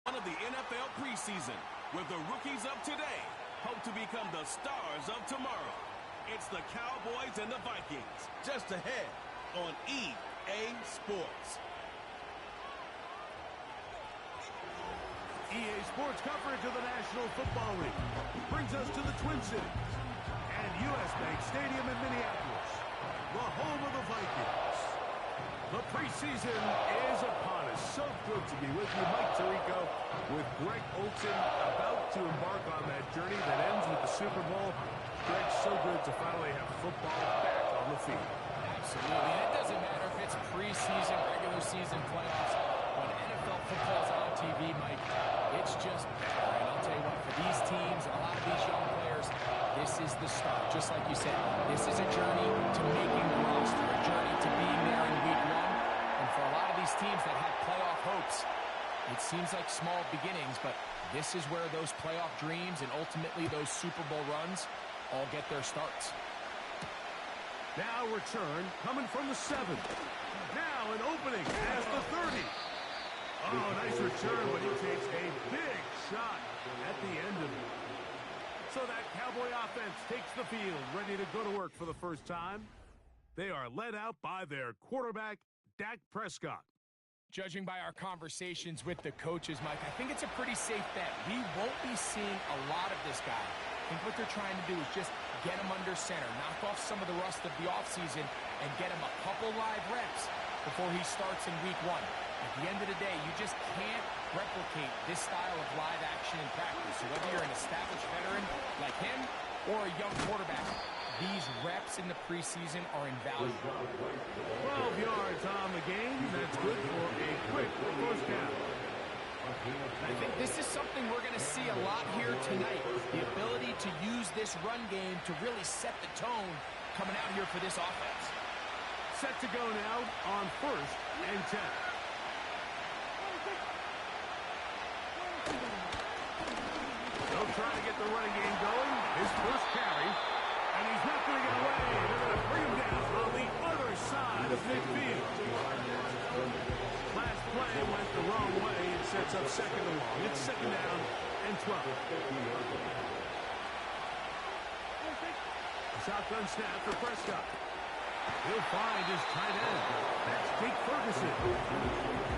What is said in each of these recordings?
Of the NFL preseason, where the rookies of today hope to become the stars of tomorrow. It's the Cowboys and the Vikings, just ahead on EA Sports. EA Sports coverage of the National Football League brings us to the Twin Cities and U.S. Bank Stadium in Minneapolis, the home of the Vikings. The preseason is upon us. So good to be with you, Mike Tirico, with Greg Olsen about to embark on that journey that ends with the Super Bowl. Greg, so good to finally have football back on the field. Absolutely, and it doesn't matter if it's preseason, regular season, playoffs. When NFL football's on TV, Mike, it's just better. And I'll tell you what, for these teams and a lot of these young players, this is the start. Just like you said, this is a journey to making the roster, a journey to being there in week one. And for a lot of these teams that have playoff hopes, it seems like small beginnings, but this is where those playoff dreams and ultimately those Super Bowl runs all get their starts. Now return coming from the 7. Now an opening as the 30. Oh, nice return, but he takes a big shot at the end of it. So that Cowboy offense takes the field, ready to go to work for the first time. They are led out by their quarterback, Dak Prescott. Judging by our conversations with the coaches, Mike, I think it's a pretty safe bet. We won't be seeing a lot of this guy. I think what they're trying to do is just get him under center, knock off some of the rust of the offseason, and get him a couple live reps before he starts in week one. At the end of the day, you just can't replicate this style of live action in practice. So whether you're an established veteran like him or a young quarterback, these reps in the preseason are invaluable. 12 yards on the game. That's good for a quick first down. I think this is something we're going to see a lot here tonight. The ability to use this run game to really set the tone coming out here for this offense. Set to go now on 1st and 10. They'll try to get the running game going. His first carry. And he's not going to get away. They're going to bring him down on the other side of midfield. Last play went the wrong way. It sets up second and long. It's second down and 12. Shotgun snap for Prescott. He'll find his tight end. That's Jake Ferguson.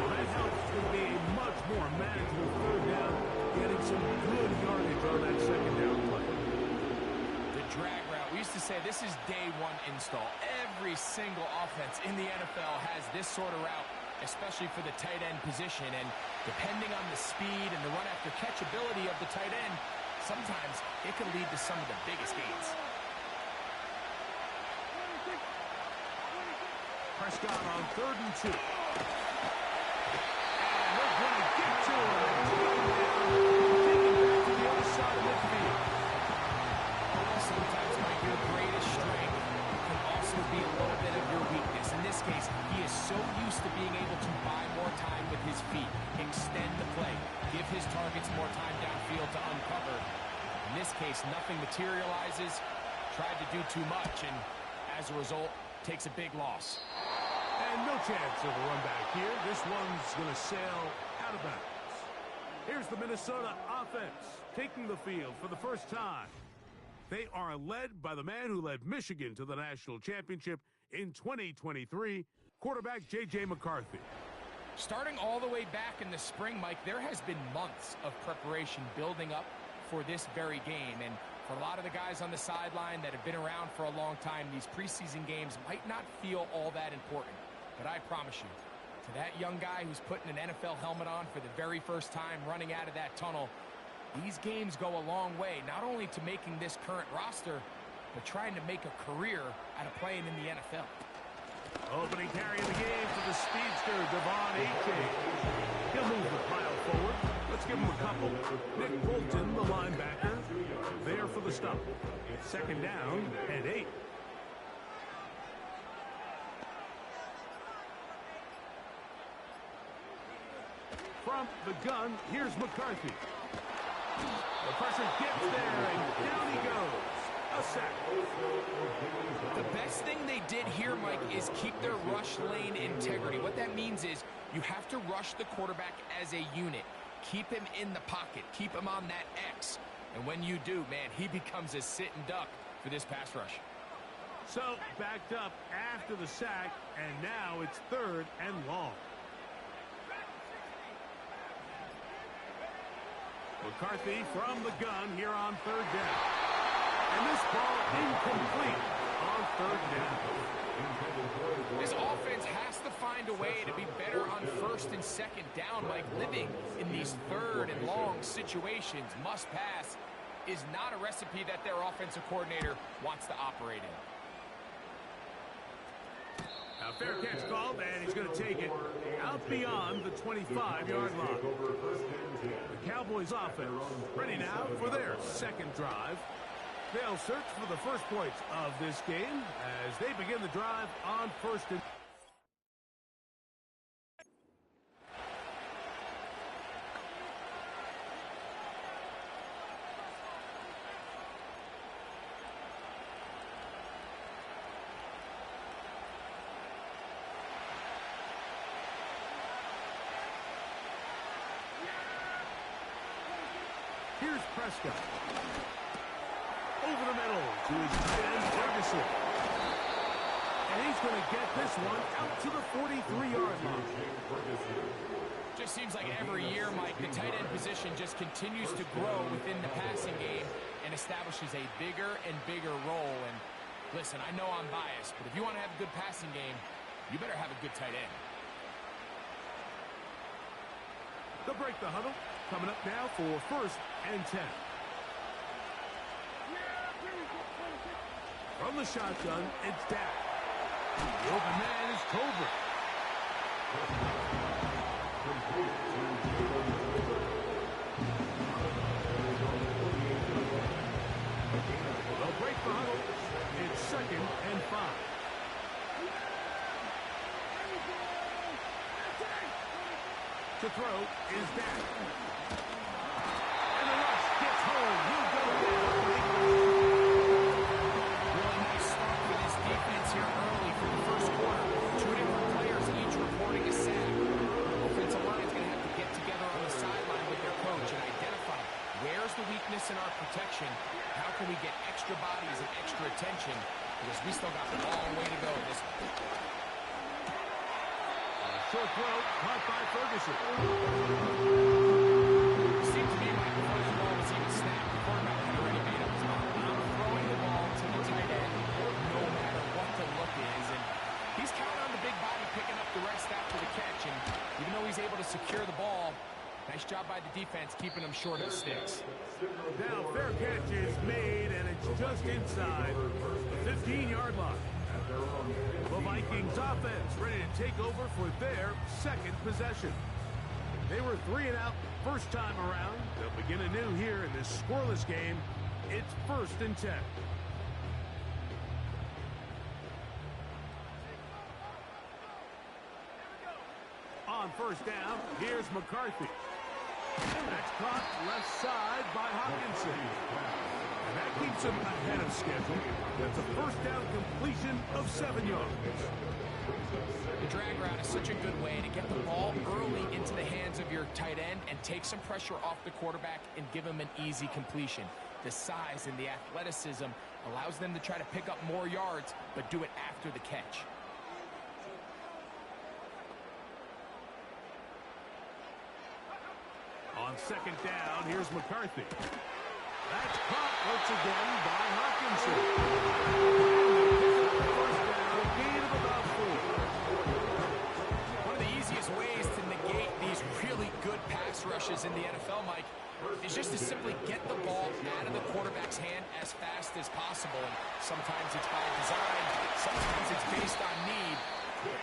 Well, that helps to be a much more manageable third down, getting some good yardage on that second down play. The drag route. We used to say this is day one install. Every single offense in the NFL has this sort of route, especially for the tight end position. And depending on the speed and the run after catch ability of the tight end, sometimes it can lead to some of the biggest gains. Prescott on 3rd and 2. And they're going to get to him and take him down, take him back to the other side of midfield. Sometimes, Mike, your greatest strength can also be a little bit of your weakness. In this case, he is so used to being able to buy more time with his feet, extend the play, give his targets more time downfield to uncover. In this case, nothing materializes, tried to do too much, and as a result, takes a big loss. And no chance of a run back here. This one's going to sail out of bounds. Here's the Minnesota offense taking the field for the first time. They are led by the man who led Michigan to the national championship in 2023, quarterback J.J. McCarthy. Starting all the way back in the spring, Mike, there has been months of preparation building up for this very game. And for a lot of the guys on the sideline that have been around for a long time, these preseason games might not feel all that important. But I promise you, to that young guy who's putting an NFL helmet on for the very first time running out of that tunnel, these games go a long way, not only to making this current roster, but trying to make a career out of playing in the NFL. Opening carry of the game for the speedster, Devon Achane. He'll move the pile forward. Let's give him a couple. Nick Bolton, the linebacker, there for the stop. Second down and 8. From the gun, here's McCarthy. The pressure gets there, and down he goes. A sack. The best thing they did here, Mike, is keep their rush lane integrity. What that means is you have to rush the quarterback as a unit. Keep him in the pocket. Keep him on that X. And when you do, man, he becomes a sitting duck for this pass rush. So, backed up after the sack, and now it's 3rd and long. McCarthy from the gun here on 3rd down. And this ball incomplete on 3rd down. This offense has to find a way to be better on 1st and 2nd down, Mike. Living in these 3rd and long situations, must pass, is not a recipe that their offensive coordinator wants to operate in. Now, fair catch called, and he's going to take it out beyond the 25-yard line. The Cowboys offense ready now for their 2nd drive. They'll search for the first points of this game as they begin the drive on 1st and... Here's Prescott. Over the middle to his tight end, Ferguson. And he's going to get this one out to the 43-yard line. Just seems like every year, Mike, the tight end position just continues to grow within the passing game and establishes a bigger and bigger role. And listen, I know I'm biased, but if you want to have a good passing game, you better have a good tight end. They'll break the huddle. Coming up now for 1st and 10. From the shotgun, it's Dak. The open man is Tolbert. They'll break the huddle. It's 2nd and 5. To throw is Dak. And the rush gets home. He'll go down. Really nice start for this defense here early for the 1st quarter. 2 different players each reporting a sack. Offensive line is going to have to get together on the sideline with their coach and identify where's the weakness in our protection. How can we get extra bodies and extra attention? Because we still got a long way to go in this one. Short throw, caught by Ferguson. It seemed to me like before the ball was even snapped, the quarterback had already made up his mind. I'm throwing the ball to the tight end, no matter what the look is. And he's counting on the big body picking up the rest after the catch. And even though he's able to secure the ball, nice job by the defense keeping him short of the sticks. Now, fair catch is made, and it's just inside the 15-yard line. The Vikings offense ready to take over for their 2nd possession. They were 3 and out first time around. They'll begin anew here in this scoreless game. It's 1st and 10. On 1st down, here's McCarthy. That's caught left side by Hawkinson. And that keeps him ahead of schedule. That's a 1st down completion of 7 yards. The drag route is such a good way to get the ball early into the hands of your tight end and take some pressure off the quarterback and give him an easy completion. The size and the athleticism allows them to try to pick up more yards, but do it after the catch. On 2nd down, here's McCarthy. That's caught once again by Hawkinson. First down, gain of about 4. One of the easiest ways to negate these really good pass rushes in the NFL, Mike, is just to simply get the ball out of the quarterback's hand as fast as possible. And sometimes it's by design, sometimes it's based on need.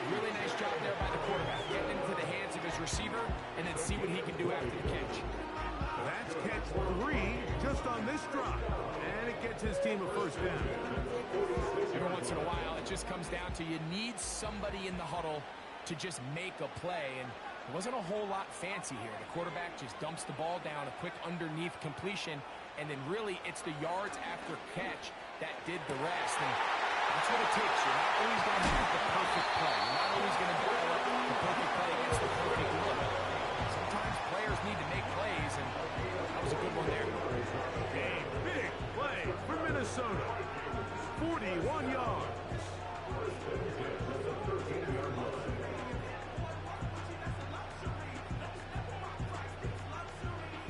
Really nice job there by the quarterback, getting into the hands of his receiver and then see what he can do after the catch. That's catch 3 just on this drive, and it gets his team a 1st down. Every once in a while, it just comes down to you need somebody in the huddle to just make a play, and it wasn't a whole lot fancy here. The quarterback just dumps the ball down, a quick underneath completion, and then really it's the yards after catch that did the rest. And that's what it takes. You're not always going to have the perfect play. You're not always going to develop the perfect play against the perfect look. Sometimes players need to make plays, and that was a good one there. A big play for Minnesota. 41 yards.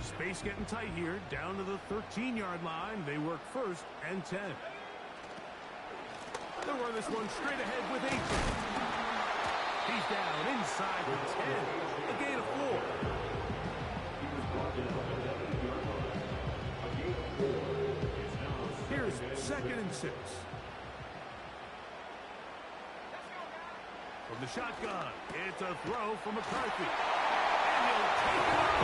Space getting tight here, down to the 13-yard line. They work 1st and 10. They'll run this one straight ahead with 8. He's down inside the 10. A gain of 4. Here's 2nd and 6. From the shotgun, it's a throw from McCarthy. And he'll take it out.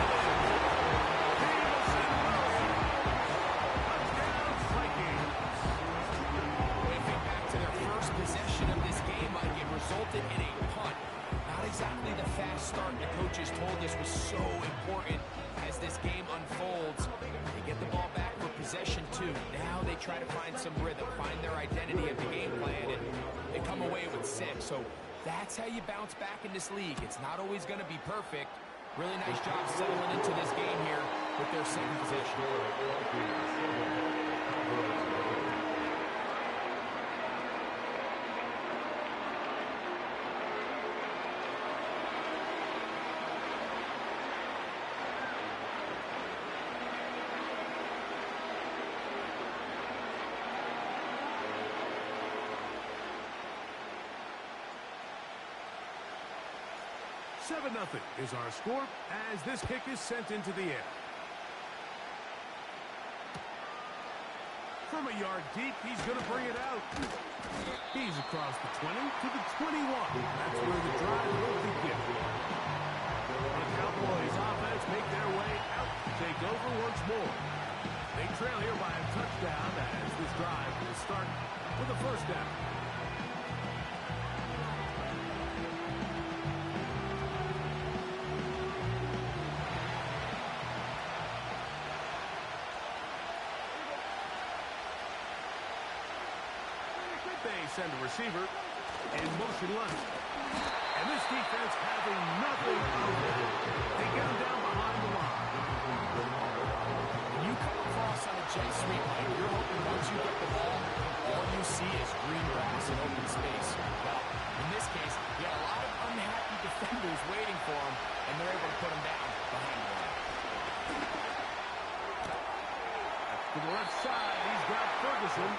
Possession of this game, Mike, it resulted in a punt. Not exactly the fast start the coaches told us was so important as this game unfolds. They get the ball back for possession 2. Now they try to find some rhythm, find their identity of the game plan, and they come away with 6. So that's how you bounce back in this league. It's not always going to be perfect. Really nice job settling into this game here with their 2nd possession. Seven 0 is our score as this kick is sent into the air. From a yard deep, he's going to bring it out. He's across the 20 to the 21. That's where the drive will begin. The Cowboys offense make their way out to take over once more. They trail here by a touchdown as this drive will start with a 1st down. They send a receiver in motion left. And this defense having nothing on them. They get him down behind the line. When you come across on a jet sweep, Mike, you're hoping once you get the ball, all you see is green grass and open space. Well, in this case, you got a lot of unhappy defenders waiting for him, and they're able to put him down behind the line. To the left side, he's got Ferguson.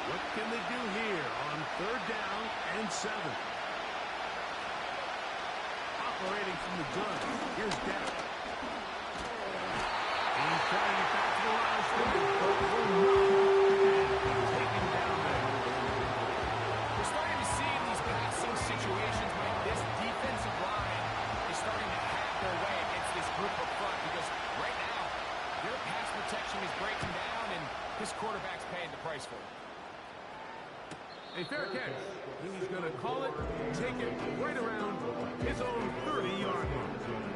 What can they do here on 3rd down and 7? Operating from the gun, here's Dak. He's trying to get back to the line of scrimmage, but will not taken down there. We're starting to see in these passing situations, Mike, this defensive line is starting to have their way against this group up front because right now, their pass protection is breaking down, and this quarterback's paying the price for it. A fair catch. He's going to call it, take it right around his own 30-yard line.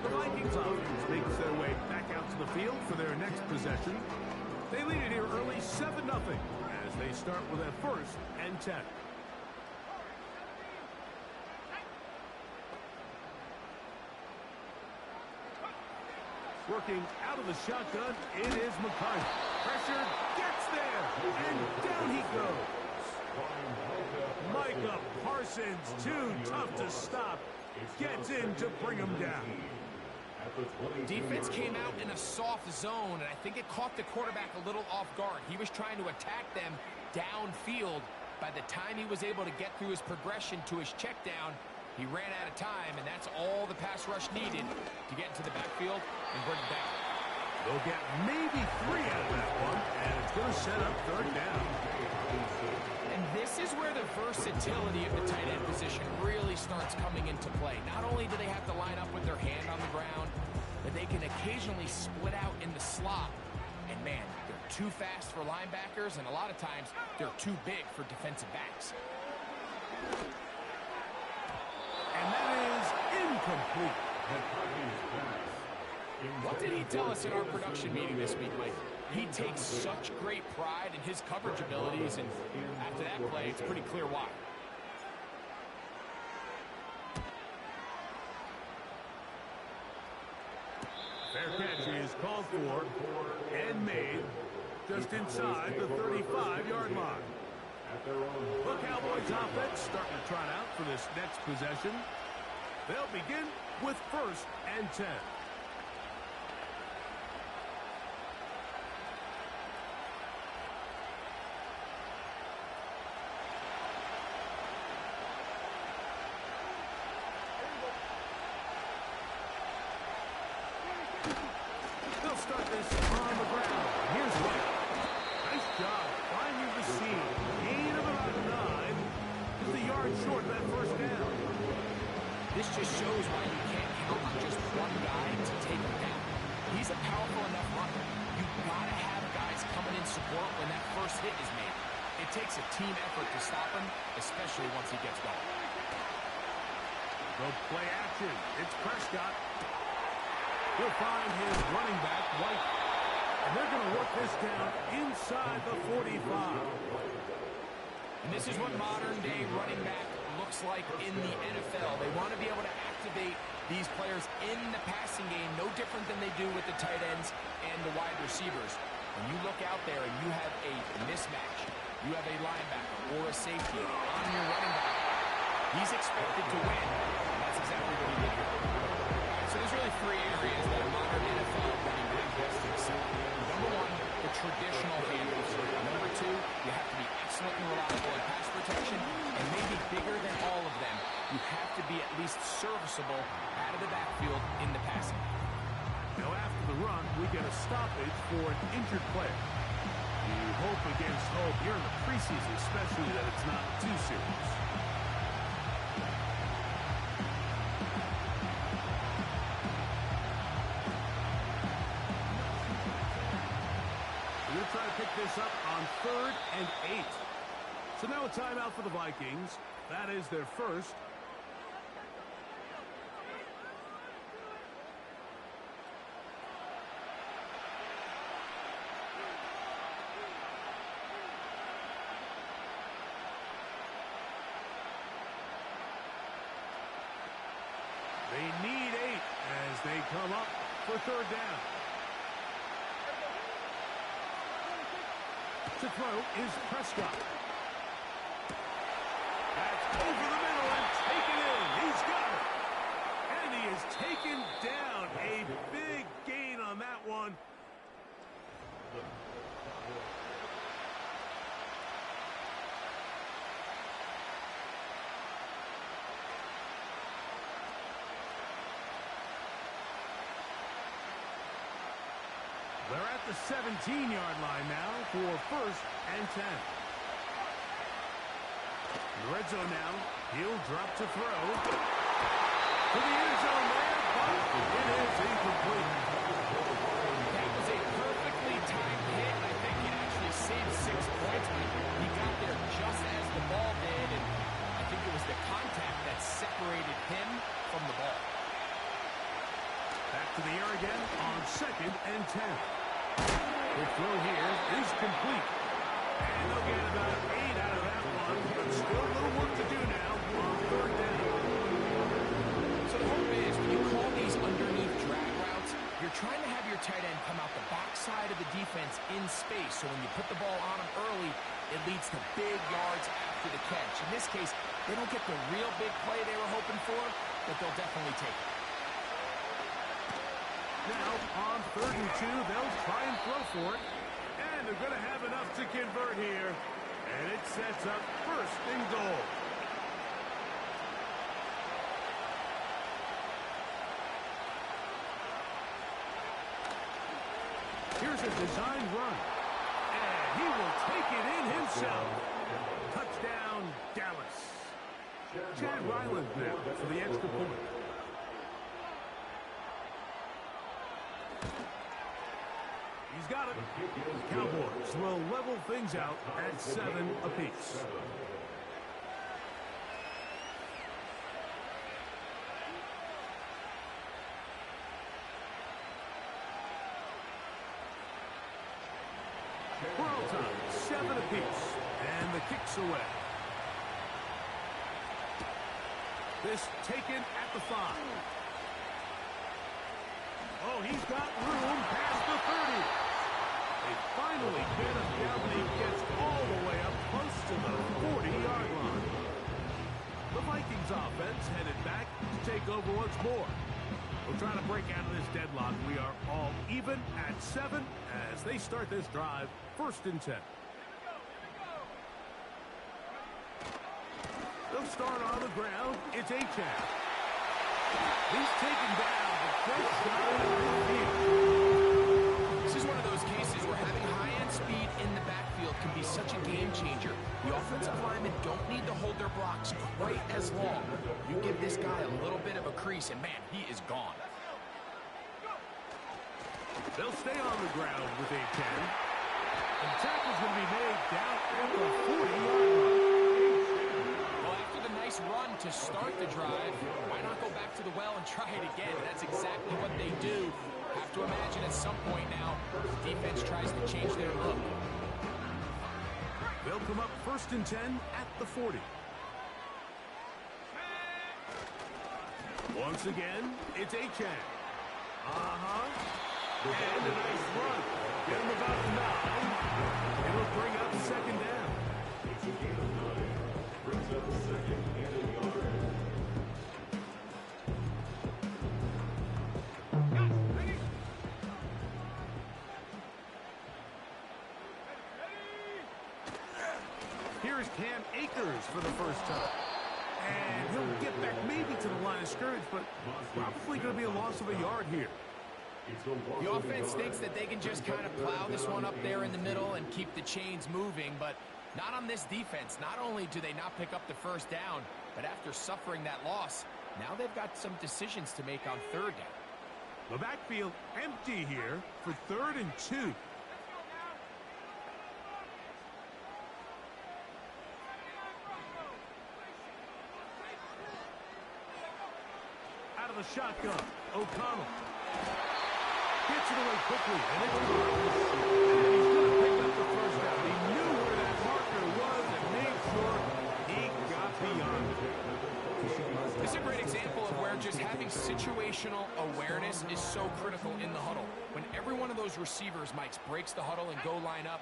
The Vikings offense makes their way back out to the field for their next possession. They lead it here early 7-0 as they start with a 1st and 10. Working out of the shotgun, it is McCarthy. Pressure gets there, and down he goes. Micah Parsons, too tough to stop, gets in to bring him down. Defense came out in a soft zone, and I think it caught the quarterback a little off guard. He was trying to attack them downfield. By the time he was able to get through his progression to his check down, he ran out of time, and that's all the pass rush needed to get into the backfield and bring it down. They'll get maybe 3 out of that one, and it's going to set up 3rd down. And this is where the versatility of the tight end position really starts coming into play. Not only do they have to line up with their hand on the ground, but they can occasionally split out in the slot. And man, they're too fast for linebackers, and a lot of times they're too big for defensive backs. And that is incomplete. What did he tell us in our production meeting this week, Mike? He takes such great pride in his coverage abilities, and after that play, it's pretty clear why. Fair catch is called for and made just inside the 35-yard line. The Cowboys offense starting to trot out for this next possession. They'll begin with 1st and 10. They'll start this on the ground. Here's one. Nice job finding the seam. Gain of about 9. Just a yard short of that 1st down. This just shows why you can't count on just one guy to take him down. He's a powerful enough runner. You've got to have guys coming in support when that first hit is made. It takes a team effort to stop him, especially once he gets going. The play action. It's Prescott. He'll find his running back, White. And they're going to work this down inside the 45. And this is what modern-day running back looks like in the NFL. They want to be able to activate these players in the passing game, no different than they do with the tight ends and the wide receivers. When you look out there and you have a mismatch, you have a linebacker or a safety on your running back, he's expected to win, and that's exactly what he did here. So there's really 3 areas that a modern NFL running back has to excel. Number 1, the traditional handles. Number 2, you have to be excellent and reliable in pass protection, and maybe bigger than all of them, you have to be at least serviceable out of the backfield in the passing. Now after the run, we get a stoppage for an injured player. You hope against hope here in the preseason, especially that it's not too serious. We'll try to pick this up on 3rd and 8. So now a timeout for the Vikings. That is their first. They need 8 as they come up for 3rd down. To throw is Prescott. That's over the middle and taken in. He's got it. And he is taken down. A big gain on that one. They're at the 17-yard line now for 1st and 10. In the red zone now. He'll drop to throw. To the end zone there, but it is incomplete. That was a perfectly timed hit. I think it actually saved 6 points, but he got there just as the ball did, and I think it was the contact that separated him from the ball. Back to the air again on 2nd and 10. The throw here is complete. And they'll get about 8 out of that one, but still a little work to do now on 3rd down. So the hope is when you call these underneath drag routes, you're trying to have your tight end come out the backside of the defense in space. So when you put the ball on him early, it leads to big yards after the catch. In this case, they don't get the real big play they were hoping for, but they'll definitely take it. Now, on 3rd and 2, they'll try and throw for it. And they're going to have enough to convert here. And it sets up 1st and goal. Here's a designed run. And he will take it in himself. Touchdown, Dallas. Chad Ryland now for the extra point. He's got it. The Cowboys will level things out at 7 apiece. We're all time, 7 apiece. And the kick's away. This taken at the 5. Oh, he's got room past the 30. They finally get him down, and he gets all the way up close to the 40-yard line. The Vikings offense headed back to take over once more. We'll try to break out of this deadlock. We are all even at 7 as they start this drive, 1st and 10. They'll start on the ground. It's Achan. He's taken down, but just shot in the midfield. This is one of those cases where having high-end speed in the backfield can be such a game changer. The offensive linemen don't need to hold their blocks quite as long. You give this guy a little bit of a crease, and man, he is gone. They'll stay on the ground with Achan. And tackle's going to be made down at the 40-yard line. Run to start the drive. Why not go back to the well and try it again? That's exactly what they do. Have to imagine at some point now, the defense tries to change their look. They'll come up 1st and 10 at the 40. Once again, it's Achan. And a nice run. Get him about 9. It'll bring up 2nd down. Brings up 2nd and a yard. Here's Cam Akers for the first time. And he'll get back maybe to the line of scrimmage, but probably going to be a loss of a yard here. The offense thinks that they can just kind of plow this one up there in the middle and keep the chains moving, but not on this defense. Not only do they not pick up the 1st down, but after suffering that loss, now they've got some decisions to make on 3rd down. The backfield empty here for 3rd and 2. Out of the shotgun, O'Connell gets it away quickly, and it's caught. And he's going to pick up the 1st down. He knew where that marker was and made sure he got beyond it. This is a great example of where just having situational awareness is so critical in the huddle. When every one of those receivers, Mike, breaks the huddle and go line up,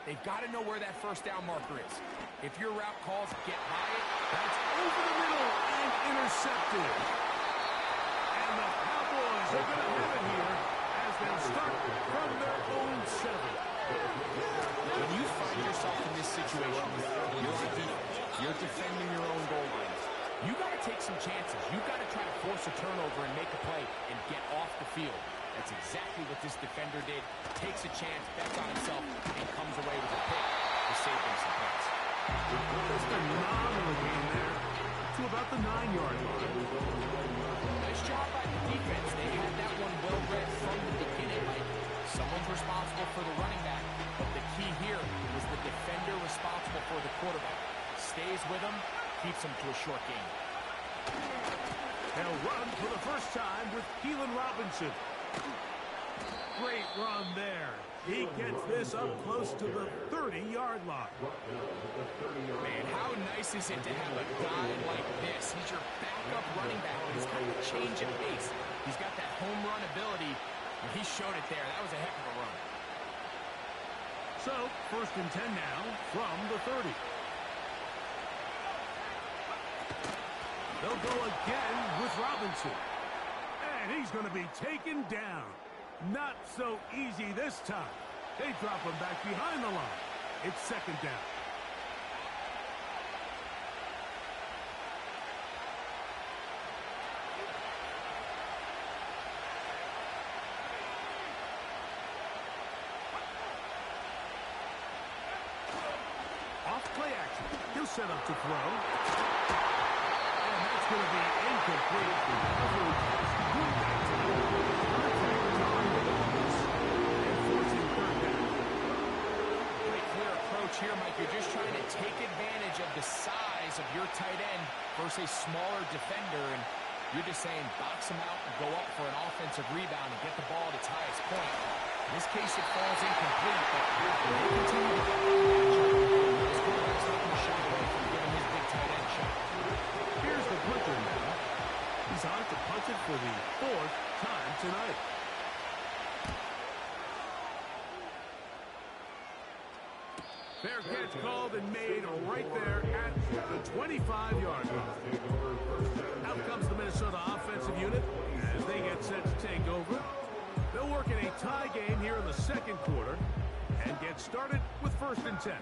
they've got to know where that 1st down marker is. If your route calls get by it, that's over the middle and intercepted. And the Cowboys are going to have it here as they start from their own 7. When you find yourself in this situation, you're a defense. You're defending your own goal line. You got to take some chances. You got to try to force a turnover and make a play and get off the field. That's exactly what this defender did. Takes a chance, bets on himself, and comes away with a pick to save them some points. Just a nominal gain there to about the 9-yard line. Nice job by the defense. They had that one well read from the beginning. Like, someone's responsible for the running back, but the key here is the defender responsible for the quarterback. Stays with him, keeps him to a short game. They'll run for the 1st time with Keelan Robinson. Great run there. He gets this up close to the 30-yard line. Man, how nice is it to have a guy like this? He's your backup running back, but he's got a change of pace. He's got that home run ability, and he showed it there. That was a heck of a run. So, 1st and 10 now from the 30. They'll go again with Robinson. And he's going to be taken down. Not so easy this time. They drop him back behind the line. It's 2nd down. Off play action. He'll set up to throw. And that's going to be incomplete. Going back to the here, Mike, you're just trying to take advantage of the size of your tight end versus a smaller defender, and you're just saying box him out and go up for an offensive rebound and get the ball at its highest point. In this case, it falls incomplete, but they continue to get this quarterback's not going to shy away from giving his big tight end shot. Here's the punter now. He's on to punch it for the 4th time tonight. Fair catch called and made right there at the 25-yard line. Out comes the Minnesota offensive unit as they get set to take over. They'll work in a tie game here in the second quarter and get started with 1st and 10.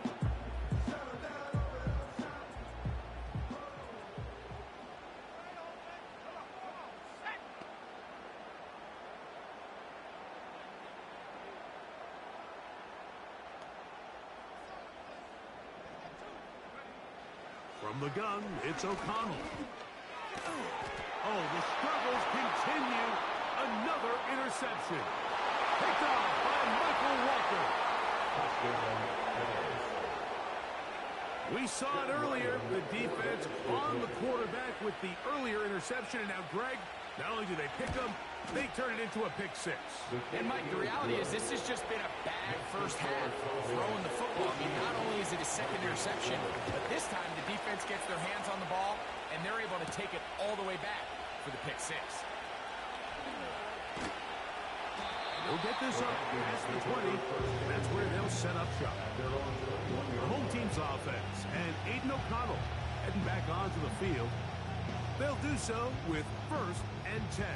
From the gun, it's O'Connell. Oh, the struggles continue. Another interception. Picked off by Michael Walker. We saw it earlier. The defense on the quarterback with the earlier interception. And now, Greg, not only do they pick him, they turn it into a pick 6. And, Mike, the reality is this has just been a bad first half throwing the football. I mean, not only is it a second interception, but this time the defense gets their hands on the ball, and they're able to take it all the way back for the pick 6. They'll get this up past the 20, and that's where they'll set up shop. The home team's offense, and Aiden O'Connell heading back onto the field. They'll do so with 1st and 10.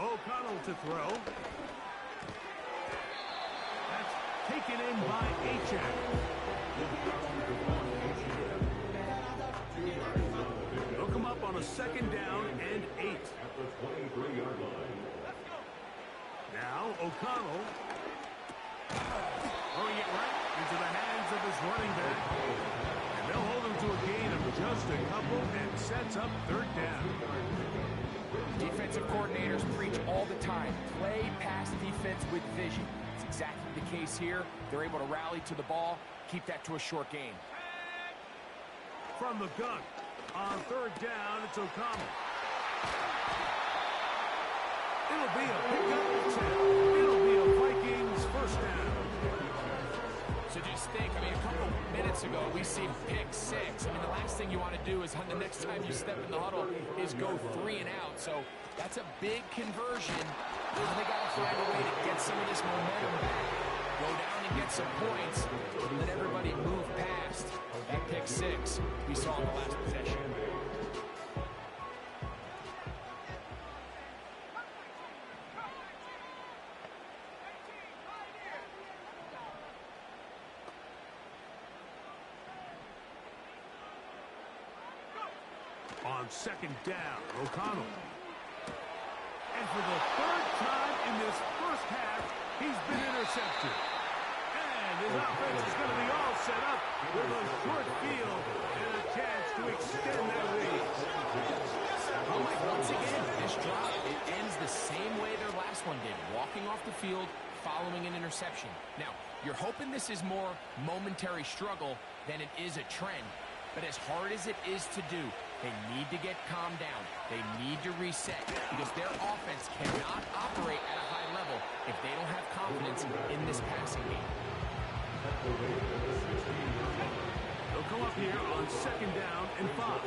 O'Connell to throw. That's taken in by Achek. They'll come up on a 2nd down and 8. Now O'Connell throwing it right into the hands of his running back. And they'll hold him to a gain of just a couple and sets up 3rd down. Defensive coordinators preach all the time, play pass defense with vision. It's exactly the case here. They're able to rally to the ball, keep that to a short gain. From the gun, on 3rd down, it's O'Connell. It'll be a pickup of 10. It'll be a Vikings 1st down. So just think, I mean, a couple minutes ago, we see pick 6. I mean, the last thing you want to do is the next time you step in the huddle is go 3 and out. So that's a big conversion. And they got to find a way to get some of this momentum back. Go down and get some points. And let everybody move past that pick 6 we saw in the last possession. On 2nd down, O'Connell. And for the 3rd time in this first half, he's been intercepted. And his offense is going to be all set up with a short field and a chance to extend that lead. Oh, Mike, once again, this drive, it ends the same way their last one did, walking off the field following an interception. Now, you're hoping this is more momentary struggle than it is a trend. But as hard as it is to do, they need to get calmed down. They need to reset because their offense cannot operate at a high level if they don't have confidence in this passing game. They'll go up here on 2nd down and 5.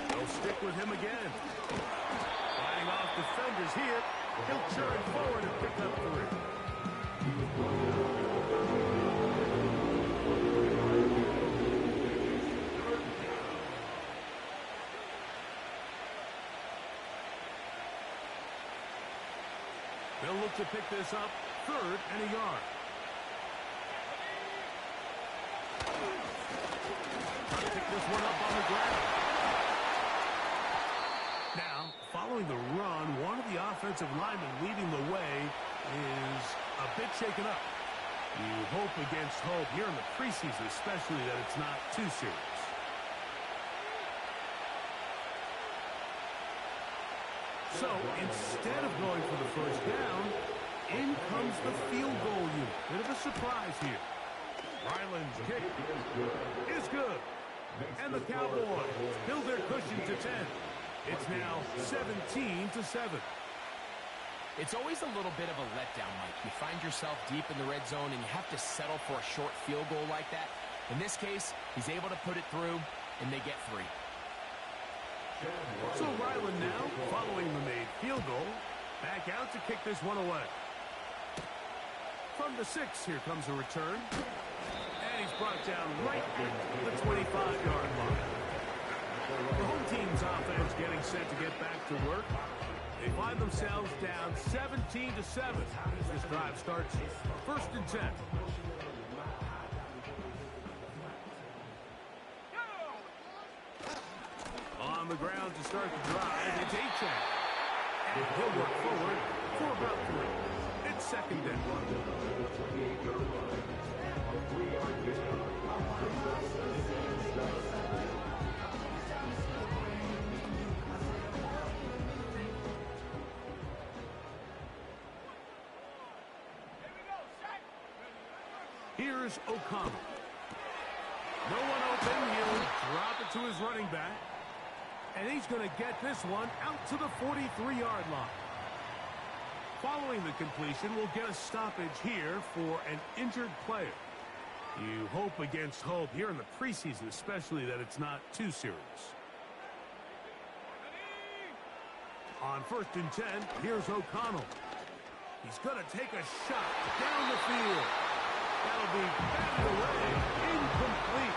They'll stick with him again. Fighting off defenders here. He'll turn forward and pick up 3. They'll look to pick this up 3rd and a yard. Trying to pick this one up on the ground. Now, following the run, one of the offensive linemen leading the way is a bit shaken up. You hope against hope here in the preseason, especially that it's not too serious. So instead of going for the first down, in comes the field goal unit. Bit of a surprise here. Ryland's kick is good. And the Cowboys build their cushion to 10. It's now 17-7. It's always a little bit of a letdown, Mike. You find yourself deep in the red zone and you have to settle for a short field goal like that. In this case, he's able to put it through, and they get 3. So Ryland now, following the made field goal, back out to kick this one away. From the 6, here comes a return. And he's brought down right at the 25-yard line. The home team's offense getting set to get back to work. They find themselves down 17-7 as this drive starts 1st and 10. On the ground to start the drive, it's Achane. And he'll work forward for about 3. It's 2nd and 1. Here's O'Connell. No one open. He'll drop it to his running back. And he's going to get this one out to the 43-yard line. Following the completion, we'll get a stoppage here for an injured player. You hope against hope here in the preseason, especially that it's not too serious. On 1st and 10, here's O'Connell. He's going to take a shot down the field. That'll be batted away. Incomplete.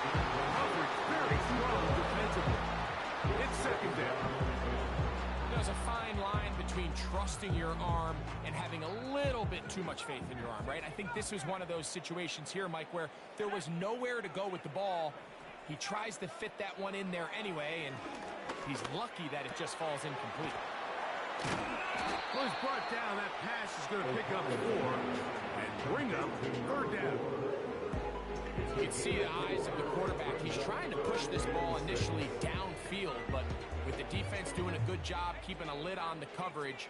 Coverage very strong defensively. It's 2nd down. There's a fine line between trusting your arm and having a little bit too much faith in your arm, right? I think this was one of those situations here, Mike, where there was nowhere to go with the ball. He tries to fit that one in there anyway, and he's lucky that it just falls incomplete. Well, he's brought down. That pass is going to pick up 4 and bring up 3rd down. You can see the eyes of the quarterback. He's trying to push this ball initially downfield, but with the defense doing a good job keeping a lid on the coverage,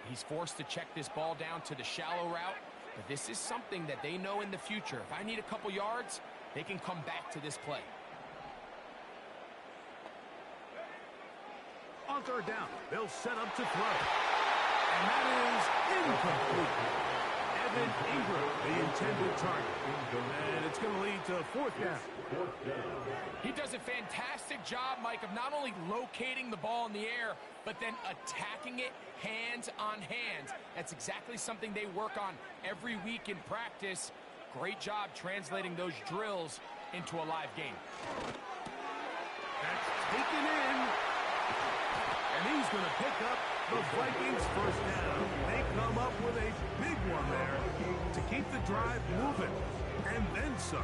he's forced to check this ball down to the shallow route. But this is something that they know in the future. If I need a couple yards, they can come back to this play. On 3rd down, they'll set up to throw. And that is incomplete. Evan Ingram, the intended target. And it's going to lead to 4th down. He does a fantastic job, Mike, of not only locating the ball in the air, but then attacking it hands on hands. That's exactly something they work on every week in practice. Great job translating those drills into a live game. That's taken in. And he's going to pick up the Vikings' 1st down. They come up with a big one there to keep the drive moving. And then some.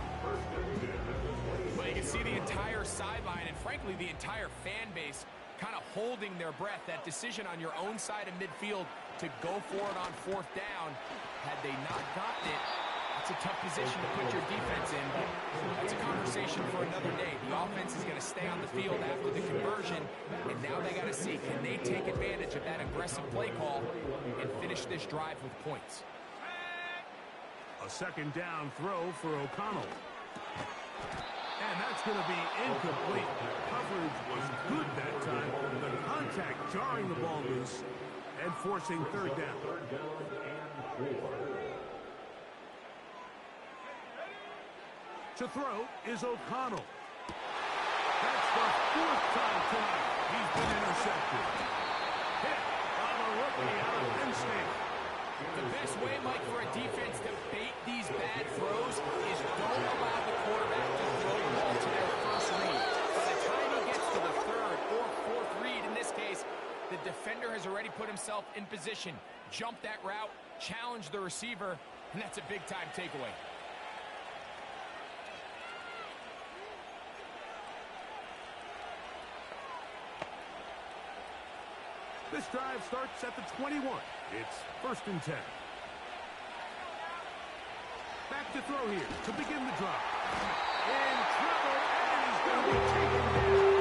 Well, you can see the entire sideline and, frankly, the entire fan base kind of holding their breath. That decision on your own side of midfield to go for it on 4th down, had they not gotten it, it's a tough position to put your defense in, but that's a conversation for another day. The offense is going to stay on the field after the conversion, and now they got to see, can they take advantage of that aggressive play call and finish this drive with points? A 2nd down throw for O'Connell. And that's going to be incomplete. Coverage was good that time. The contact jarring the ball loose and forcing 3rd down. To throw is O'Connell. That's the 4th time tonight he's been intercepted. Hit by the rookie out of Penn State. The best way, Mike, for a defense to bait these bad throws is don't allow the quarterback to throw the ball to their first read. By the time he gets to the 3rd or 4th read, in this case, the defender has already put himself in position, jump that route, challenge the receiver, and that's a big-time takeaway. This drive starts at the 21. It's 1st and 10. Back to throw here to begin the drive. In trouble, and he's going to be taken down.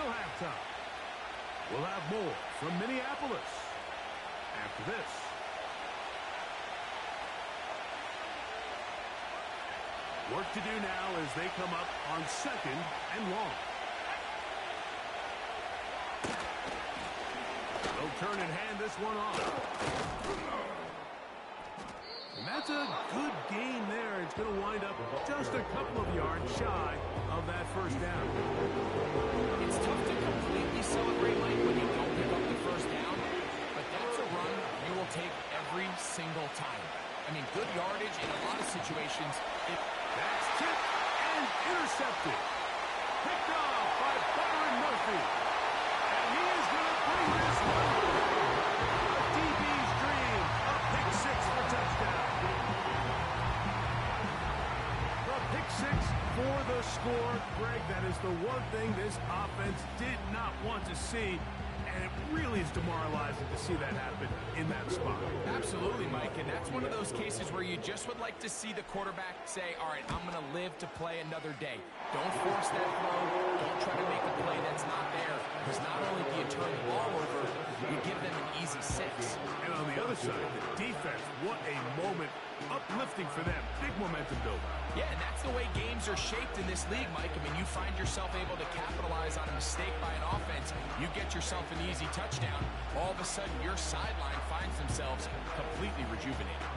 till halftime. We'll have more from Minneapolis after this. Work to do now as they come up on 2nd and long. They'll turn and hand this one off. And that's a good game there. It's going to wind up just a couple of yards shy of that first down. It's tough to completely celebrate, Mike, when you don't pick up the first down, but that's a run you will take every single time. I mean, good yardage in a lot of situations. That's tipped and intercepted. Picked off by Byron Murphy. And he is going to bring this one home. A DB's dream. A pick six for touchdown. The pick six for the score. Greg, that is the one thing this offense did not want to see. And it really is demoralizing to see that happen in that spot. Absolutely, Mike, and that's one of those cases where you just would like to see the quarterback say, all right, I'm going to live to play another day. Don't force that throw. Don't try to make a play that's not there, because not only do you turn the ball over, you give them an easy 6. And on the other side, the defense, what a moment. Uplifting for them. Big momentum builder. Yeah, and that's the way games are shaped in this league, Mike. I mean, you find yourself able to capitalize on a mistake by an offense. You get yourself an easy touchdown. All of a sudden, your sideline finds themselves completely rejuvenated.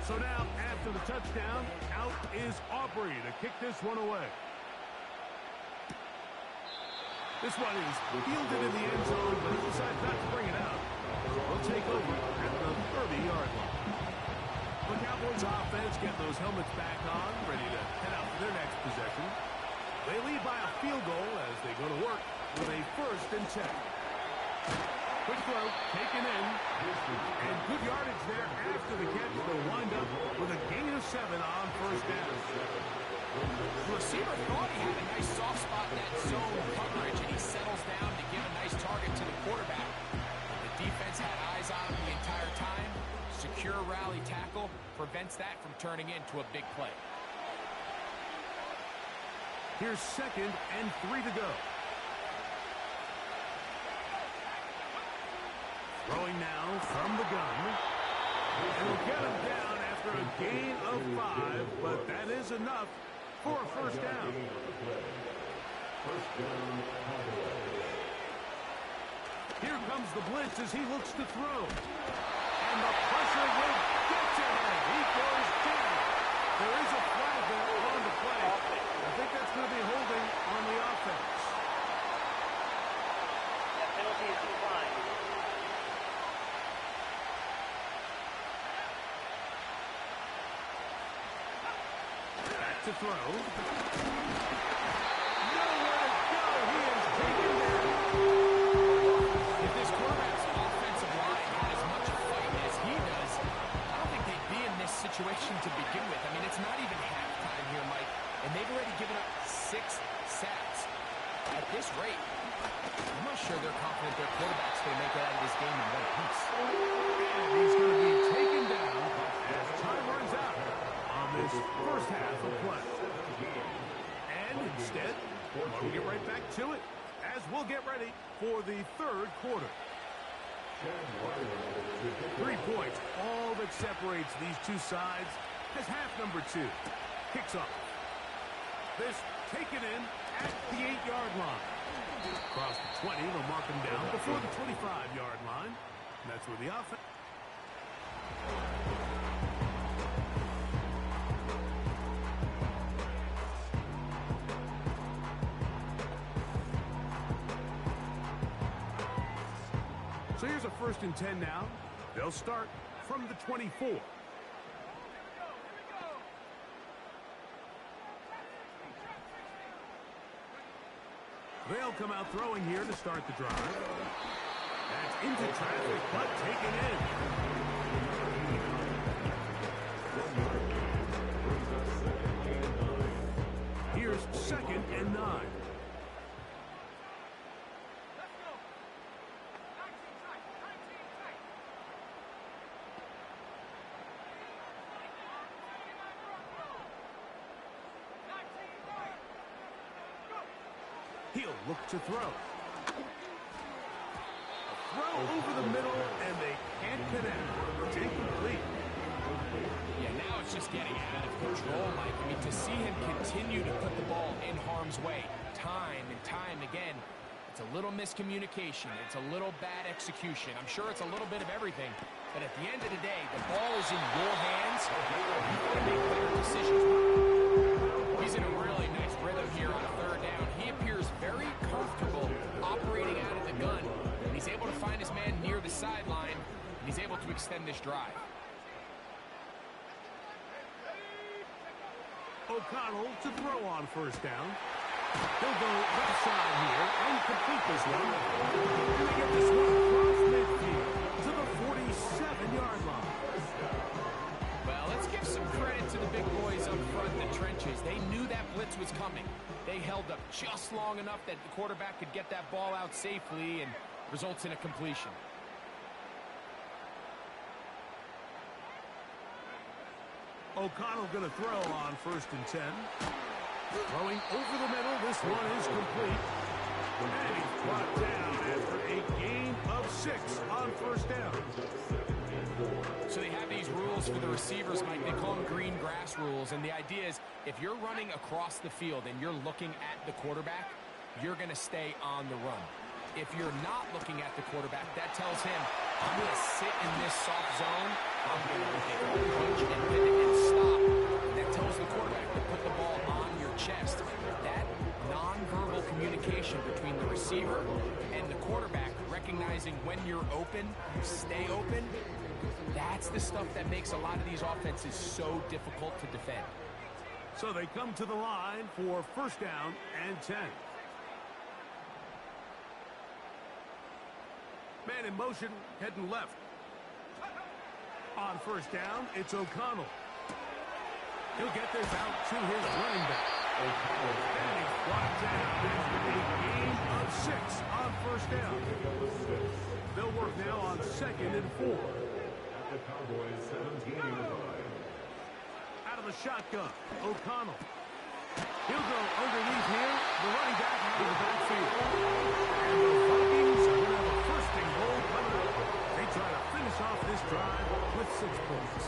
So now, after the touchdown, out is Aubrey to kick this one away. This one is fielded in the end zone, but he decides not to bring it out. We'll take over at the 30-yard line. The Cowboys offense getting those helmets back on, ready to head out for their next possession. They lead by a field goal as they go to work with a 1st and 10. Quick throw, taken in, and good yardage there after the catch. They'll wind up with a gain of 7 on 1st down. The receiver thought he had a nice soft spot in that zone coverage, and he settles down to give a nice target to the quarterback. The defense had eyes on him the entire time. Secure rally tackle prevents that from turning into a big play. Here's 2nd and 3 to go. Throwing now from the gun. And we'll get him down after a gain of 5, but that is enough for a 1st down. Here comes the blitz as he looks to throw. And the pressure will get to him. He goes down. There is a flag there on the play. I think that's going to be holding on the offense. That penalty is declined. Back to throw. Nowhere to go. He is taken down. If this quarterback's offensive line had as much a fight as he does, I don't think they'd be in this situation to begin with. I mean, it's not even halftime here, Mike, and they've already given up 6 sacks. At this rate, I'm not sure they're confident their quarterback's going to make it out of this game in one piece. And he's going to be taken down as time runs out on this first half of play. And instead, we'll get right back to it as we'll get ready for the 3rd quarter. 3 points, all that separates these two sides as half number 2 kicks off. This taken in at the 8-yard line. Across the 20, they'll mark him down before the 25-yard line. And that's where the offense... So here's a 1st and 10 now. They'll start from the 24. They'll come out throwing here to start the drive. That's into traffic, but taken in. Here's 2nd and 9. He'll look to throw. Throw over the middle, and they can't connect. It's incomplete. Yeah, now it's just getting out of control, Mike. I mean, to see him continue to put the ball in harm's way time and time again, it's a little miscommunication. It's a little bad execution. I'm sure it's a little bit of everything. But at the end of the day, the ball is in your hands. You've got to make clear decisions. He's in a really nice rhythm here on a third down. He appears very comfortable operating out of the gun. And he's able to find his man near the sideline, and he's able to extend this drive. O'Connell to throw on first down. He'll go left side here and complete this one. And they get this one across midfield to the 47-yard line. Well, let's give some credit to the big boys up front in the trenches. They knew that blitz was coming. They held up just long enough that the quarterback could get that ball out safely and results in a completion. O'Connell going to throw on first and 10. Throwing over the middle. This one is complete. And he's brought down after a gain of 6 on first down. So they have these rules for the receivers, Mike. They call them green grass rules. And the idea is if you're running across the field and you're looking at the quarterback, you're going to stay on the run. If you're not looking at the quarterback, that tells him, I'm going to sit in this soft zone. I'm going to take a punch and pivot and stop. And that tells the quarterback to put the ball on your chest. That nonverbal communication between the receiver and the quarterback, recognizing when you're open, stay open, that's the stuff that makes a lot of these offenses so difficult to defend. So they come to the line for first down and 10. Man in motion, heading left. On first down, it's O'Connell. He'll get this out to his running back. And he's brought down after a gain of 6 on first down. They'll work now on second and 4. The Cowboys 17-5. Out of the shotgun, O'Connell. He'll go underneath here. The running back out of the backfield. And the Vikings are going to have a first and goal coming up. They try to finish off this drive with 6 points.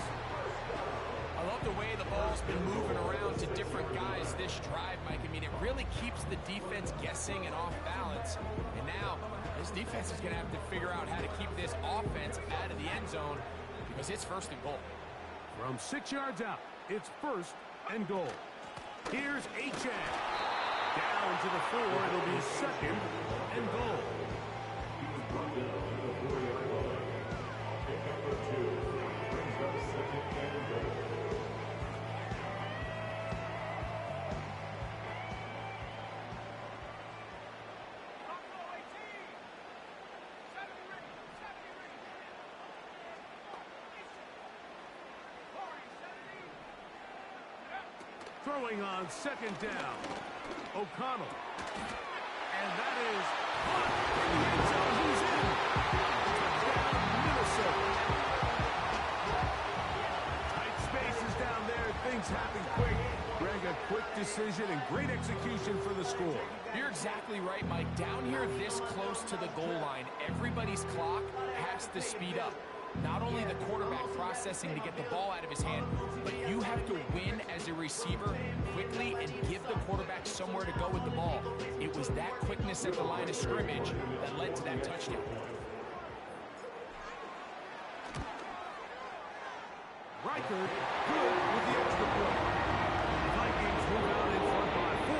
I love the way the ball's been moving around to different guys this drive, Mike. I mean, it really keeps the defense guessing and off balance. And now, this defense is going to have to figure out how to keep this offense out of the end zone because it's first and goal. From 6 yards out, it's first and goal. Here's Achane. Down to the 4. It'll be second and goal. He's brought down to the 4-yard line. Pick number 2 brings up second and goal. Throwing on second down, O'Connell. And that is caught in the end zone. He's in. Touchdown, Minnesota. Tight spaces down there. Things happen quick. Greg, a quick decision and great execution for the score. You're exactly right, Mike. Down here this close to the goal line, everybody's clock has to speed up. Not only the quarterback processing to get the ball out of his hand, but you have to win as a receiver quickly and give the quarterback somewhere to go with the ball. It was that quickness at the line of scrimmage that led to that touchdown. Riker, good with the extra point. The Vikings move out in front by 4.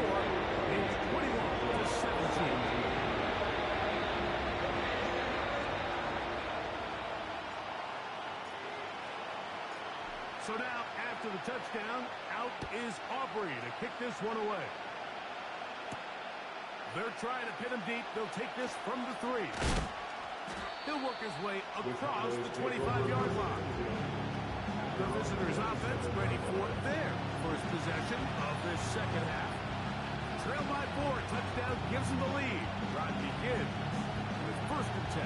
It's 21-17. So now, after the touchdown, out is Aubrey to kick this one away. They're trying to pin him deep. They'll take this from the 3. He'll work his way across the 25-yard line. The visitors' offense ready for their first possession of this second half. Trail by 4, touchdown gives them the lead. Drive begins with first and 10.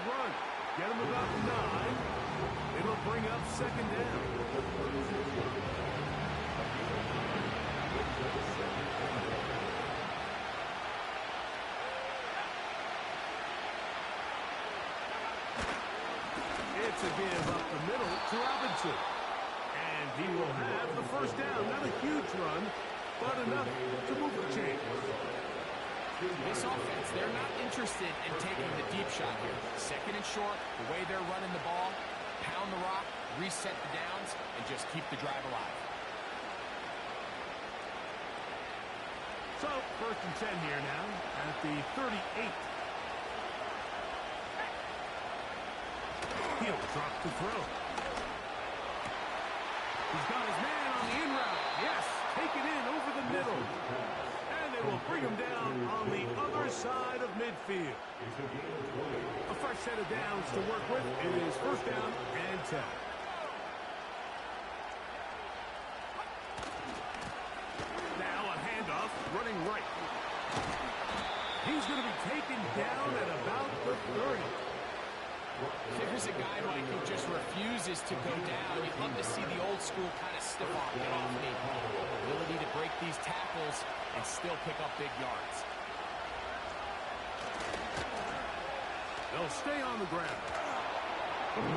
run. Get him about 9. It'll bring up second down. It's a give up the middle to Robinson. And he will have the first down. Not a huge run, but enough to move the chains. This offense, they're not interested in taking the deep shot here. Second and short, the way they're running the ball, pound the rock, reset the downs, and just keep the drive alive. So, first and 10 here now at the 38. He'll drop to throw. He's got his man on the in route. Yes, take it in over the middle. And they will bring him down on the other side of midfield. A fresh set of downs to work with. It is first down and 10. Now a handoff, running right. He's going to be taken down at about the 30. There's a guy, Mike, who just refuses to go down. You'd love to see the old school kind of stiff off, get off me. Ability to break these tackles and still pick up big yards. They'll stay on the ground. And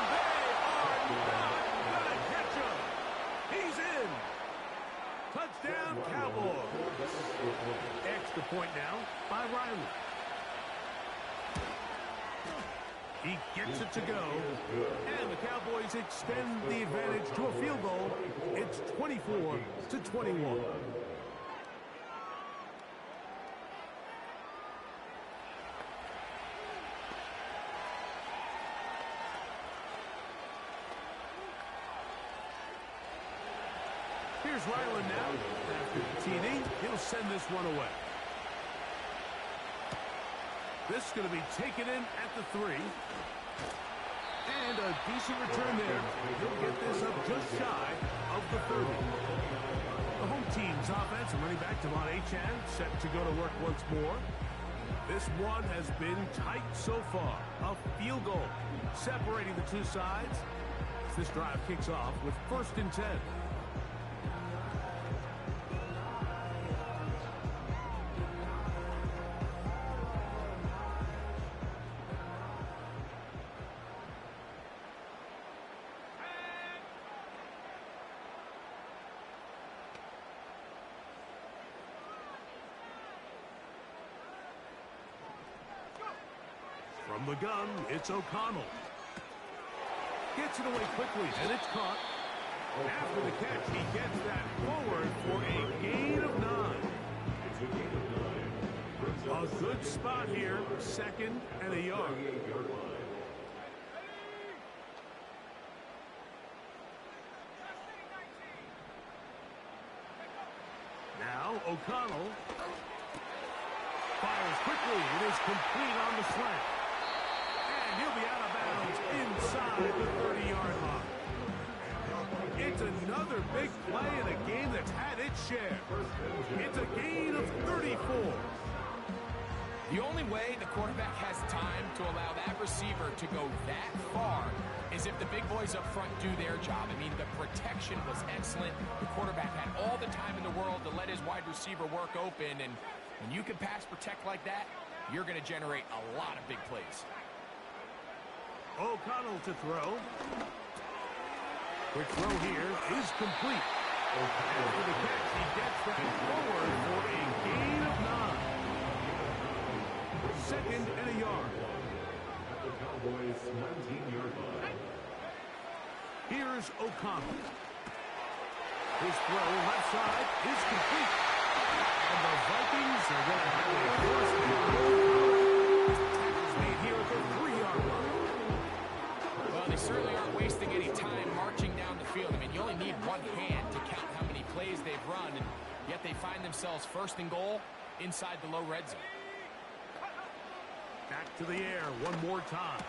they are not going to catch him. He's in. Touchdown, Cowboys. Extra point now by Riley. He gets it to go, and the Cowboys extend the advantage to a field goal. It's 24-21. Here's Ryland now. After the TD, he'll send this one away. This is going to be taken in at the 3. And a decent return there. He'll get this up just shy of the 30. The home team's offense, running back Devon Achane, set to go to work once more. This one has been tight so far. A field goal separating the two sides. This drive kicks off with first and 10. From the gun, it's O'Connell. Gets it away quickly, and it's caught. After the catch, he gets that forward for a gain of 9. A good spot here, second and a yard. Now O'Connell fires quickly. It is complete on the slant. And he'll be out of bounds inside the 30-yard line. It's another big play in a game that's had its share. It's a gain of 34. The only way the quarterback has time to allow that receiver to go that far is if the big boys up front do their job. I mean, the protection was excellent. The quarterback had all the time in the world to let his wide receiver work open, and when you can pass protect like that, you're going to generate a lot of big plays. O'Connell to throw. Quick throw here is complete. After the catch, he gets that forward for a gain of 9. Second and a yard. The Cowboys' 19-yard line. Here's O'Connell. His throw left side is complete. And the Vikings are going to have a forced field goal. Tackles made here at the 3-yard line. Well, they certainly aren't wasting any time marching down the field. I mean, you only need one hand to count how many plays they've run, and yet they find themselves first and goal inside the low red zone. Back to the air one more time.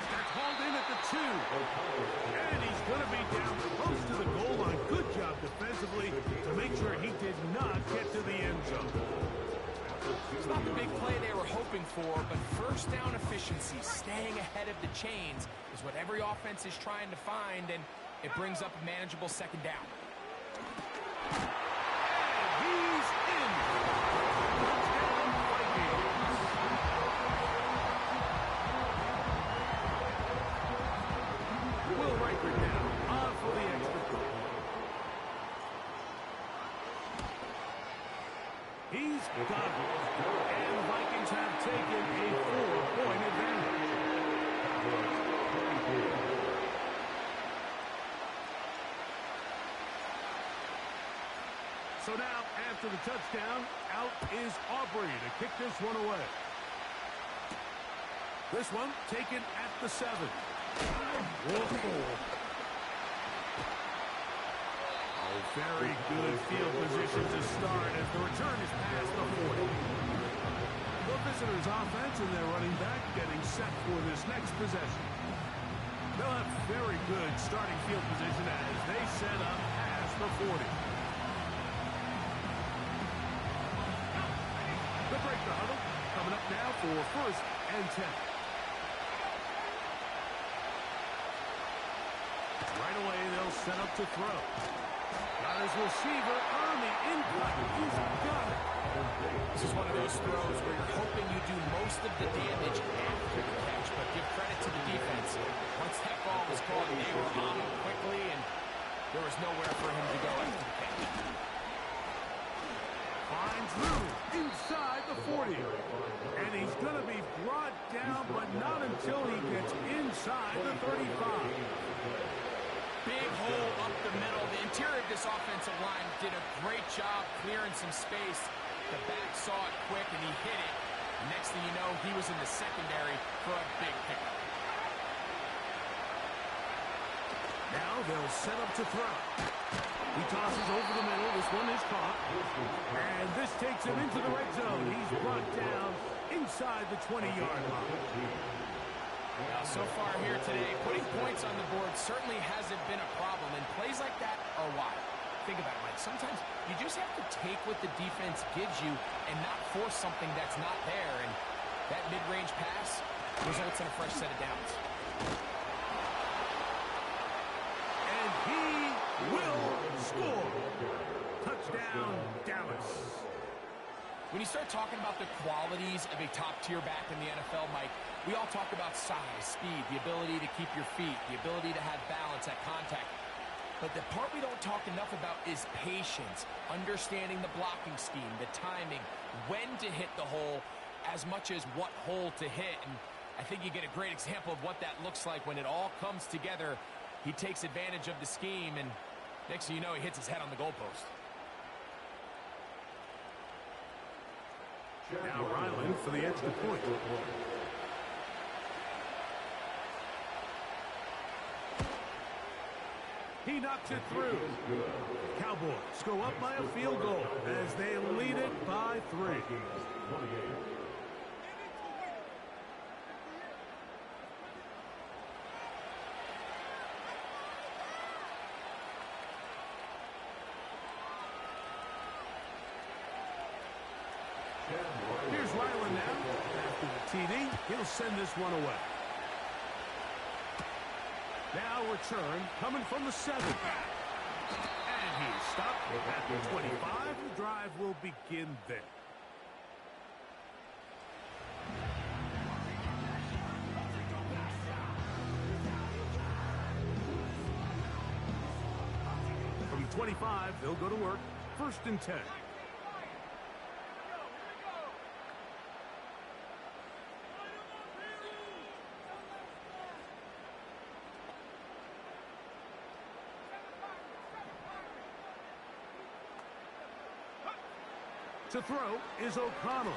That's hauled in at the 2. And he's going to be down close to the goal line. Good job defensively to make sure he did not get to the end zone. It's not the big play they were hoping for, but first down efficiency, staying ahead of the chains, is what every offense is trying to find, and it brings up a manageable second down. He's in. Touchdown, Vikings. Will Riker down. On for the extra point. He's got it. And the Vikings have taken a 4-point advantage. So now, after the touchdown, out is Aubrey to kick this one away. This one taken at the 7. Oh, very good field position to start as the return is past the 40. The visitors' offense and their running back getting set for this next possession. They'll have very good starting field position as they set up past the 40. The break the huddle coming up now for 1st and 10. Right away, they'll set up to throw. Got his receiver on the incline. He's got it. This is one of those throws where you're hoping you do most of the damage after the catch, but give credit to the defense. Once that ball was caught, they were on him quickly, and there was nowhere for him to go after the catch. Finds room inside the 40. And he's going to be brought down, but not until he gets inside the 35. Big hole up the middle. The interior of this offensive line did a great job clearing some space. The back saw it quick, and he hit it. And next thing you know, he was in the secondary for a big pickup. Now they'll set up to throw. He tosses over the middle. This one is caught. And this takes him into the red zone. He's brought down inside the 20-yard line. Now, so far here today, putting points on the board certainly hasn't been a problem, and plays like that are wild. Think about it, Mike. Sometimes you just have to take what the defense gives you and not force something that's not there, and that mid-range pass results in a fresh set of downs. And he will score. Touchdown, Dallas. When you start talking about the qualities of a top-tier back in the NFL, Mike, we all talk about size, speed, the ability to keep your feet, the ability to have balance at contact. But the part we don't talk enough about is patience, understanding the blocking scheme, the timing, when to hit the hole, as much as what hole to hit. And I think you get a great example of what that looks like when it all comes together. He takes advantage of the scheme, and next thing you know, he hits his head on the goalpost. Now Ryland for the extra point. He knocks it through. Cowboys go up by a field goal as they lead it by 3. Here's Ryland now. After the TD, he'll send this one away. Now return coming from the 7. And he's stopped at the 25. The drive will begin there. From 25, they'll go to work. 1st and 10. To throw is O'Connell. A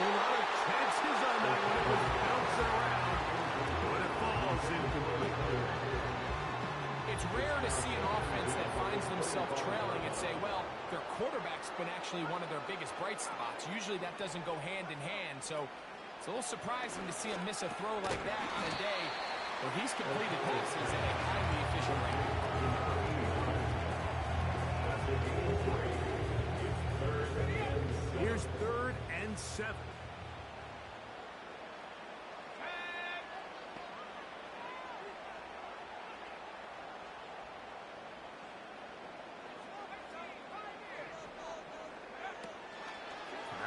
lot of chances on that one. It was bouncing around, but it falls incomplete. It's rare to see an offense that finds themselves trailing and say, well, their quarterback's been actually one of their biggest bright spots. Usually that doesn't go hand in hand, so it's a little surprising to see him miss a throw like that on a day where he's completed passes at a highly efficient rate. Here's 3rd and 7.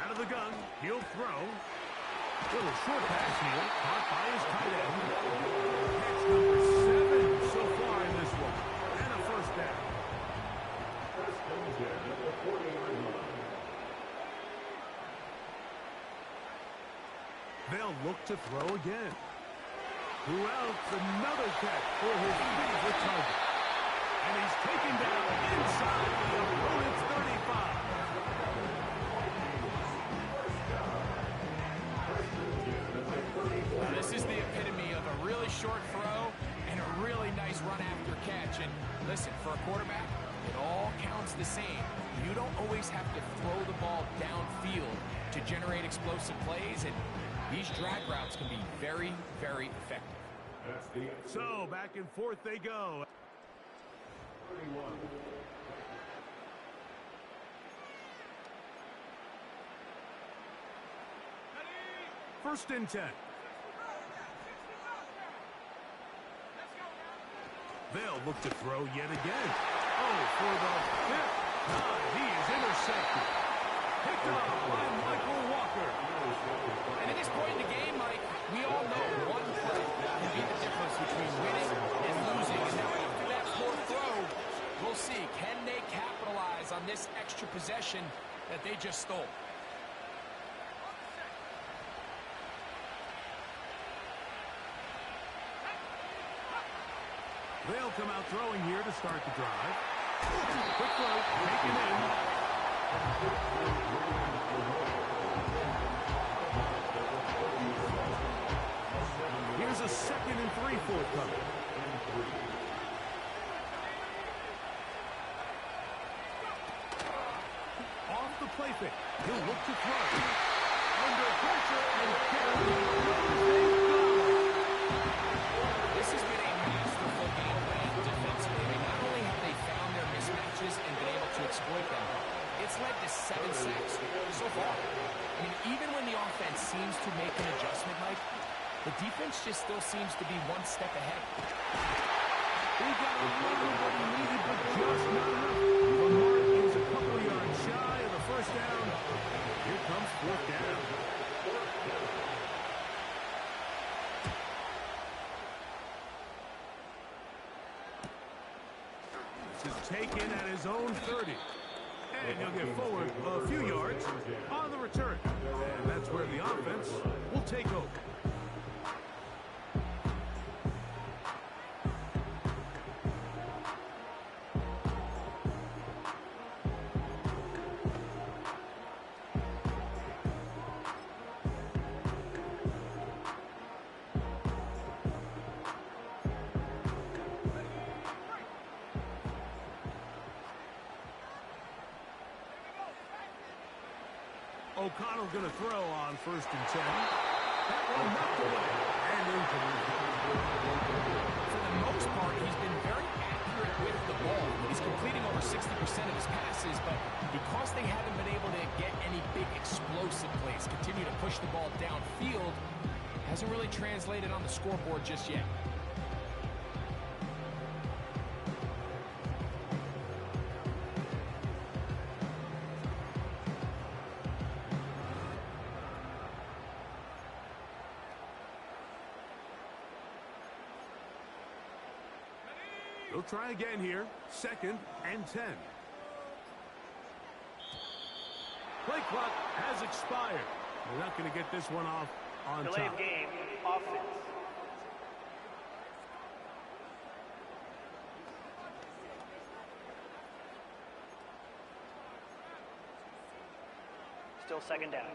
Out of the gun, he'll throw. Little short pass here, caught by his tight end. Catch number 7 so far in this one. And a first down. First and 10 at the 49 line. They'll look to throw again. Who else? Another catch for his favorite target. And he's taken down inside the opponent's 35. This is the epitome of a really short throw and a really nice run after catch. And listen, for a quarterback, it all counts the same. You don't always have to throw the ball downfield to generate explosive plays, and these drag routes can be very, very effective. That's the So back and forth they go. 31. First and 10. They'll look to throw yet again. Oh, for the 5th time, he is intercepted. Picked up by Michael Walker. And at this point in the game, Mike, we all know one play can be the difference between winning and losing. And now after that 4th throw, we'll see, can they capitalize on this extra possession that they just stole? They'll come out throwing here to start the drive. Quick throw, taken in. Here's a 2nd and 3 forthcoming. Off the play fake. He'll look to throw. Under pressure and This has been a masterful game plan defensively. I mean, not only have they found their mismatches and been able to exploit them, it's led to 7 sacks so far. I mean, even when the offense seems to make an adjustment, Mike, the defense just still seems to be one step ahead. He got a little what he needed, but just not enough. The mark is a couple yards shy of the first down. Here comes 4th down. This is taken at his own 30. And he'll get forward a few yards on the return. And that's where the offense will take over. O'Connell going to throw on 1st and 10. That one knocked away and incomplete. For the most part, he's been very accurate with the ball. He's completing over 60% of his passes, but because they haven't been able to get any big explosive plays, continue to push the ball downfield, hasn't really translated on the scoreboard just yet. They'll try again here. 2nd and 10. Play clock has expired. They're not going to get this one off on Delay top. of game, offense. Still 2nd down.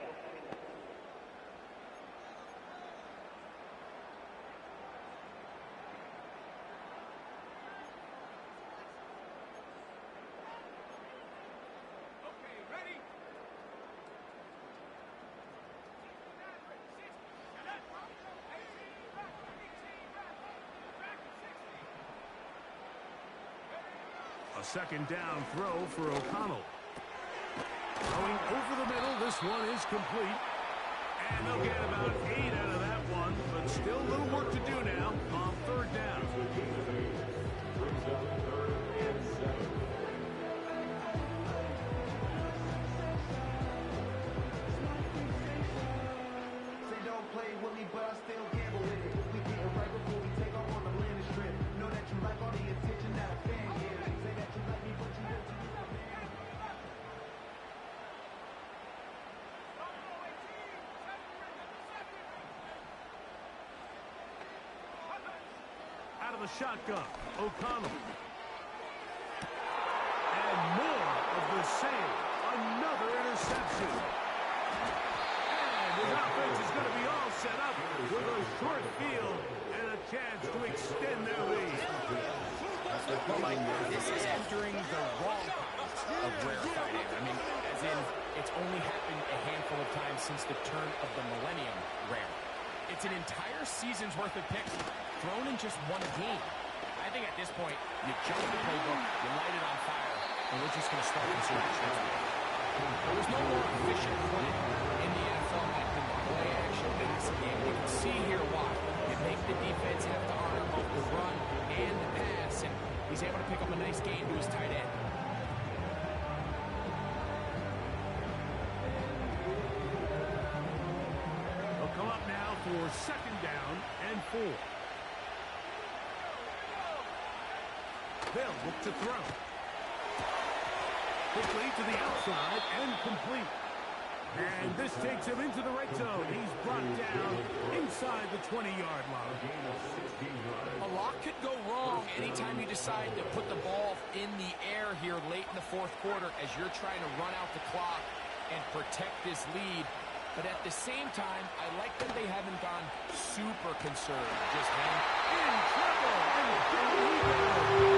A 2nd down throw for O'Connell. Throwing over the middle. This one is complete. And they'll get about 8 out of that one, but still a little work to do now on third down. Brings up 3rd and 7. Say don't play with me, but I still gamble with it. We getting right before we take off on the landing strip. Know that you like all the attention that a fan gives. Say that you like me, but you don't. Out of the shotgun, O'Connell. And more of the same. Another interception. And his offense is going to be all set up with a short field and a chance to extend their lead. Well, Mike, this is entering the wrong kind of rarefied air. I mean, as in, it's only happened a handful of times since the turn of the millennium rare. It's an entire season's worth of picks thrown in just one game. I think at this point, you jump the playbook, you light it on fire, and we're just going to start from scratch. There was no more efficient play in the NFL Mike than the play action passing game. You can see here why. You make the defense have to honor both the run and the pass, and he's able to pick up a nice gain to his tight end. They'll come up now for 2nd down and 4. They'll look to throw. Quickly to the outside and complete. And this takes him into the red zone. He's brought down inside the 20-yard line. A lot could go wrong anytime you decide to put the ball in the air here late in the 4th quarter as you're trying to run out the clock and protect this lead. But at the same time, I like that they haven't gone super conservative. Just hang In trouble. And down he goes.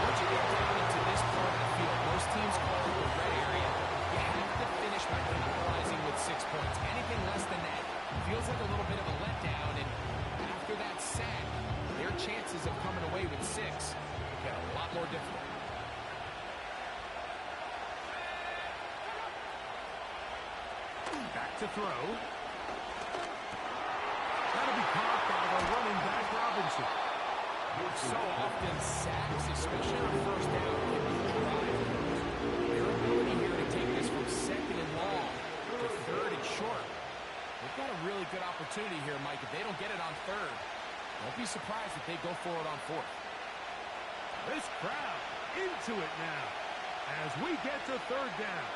Once you get down into this part of the field, most teams call it the red area. You have to finish by capitalizing with 6 points. Anything less than that feels like a little bit of a letdown. And after that sack, their chances of coming away with 6 get a lot more difficult. Back to throw. That'll be caught by the running back, Robinson. So often sacks, especially on 1st down, can be drive. Their ability here to take this from 2nd and long to 3rd and short. They've got a really good opportunity here, Mike. If they don't get it on 3rd, don't be surprised if they go for it on 4th. This crowd into it now as we get to 3rd down.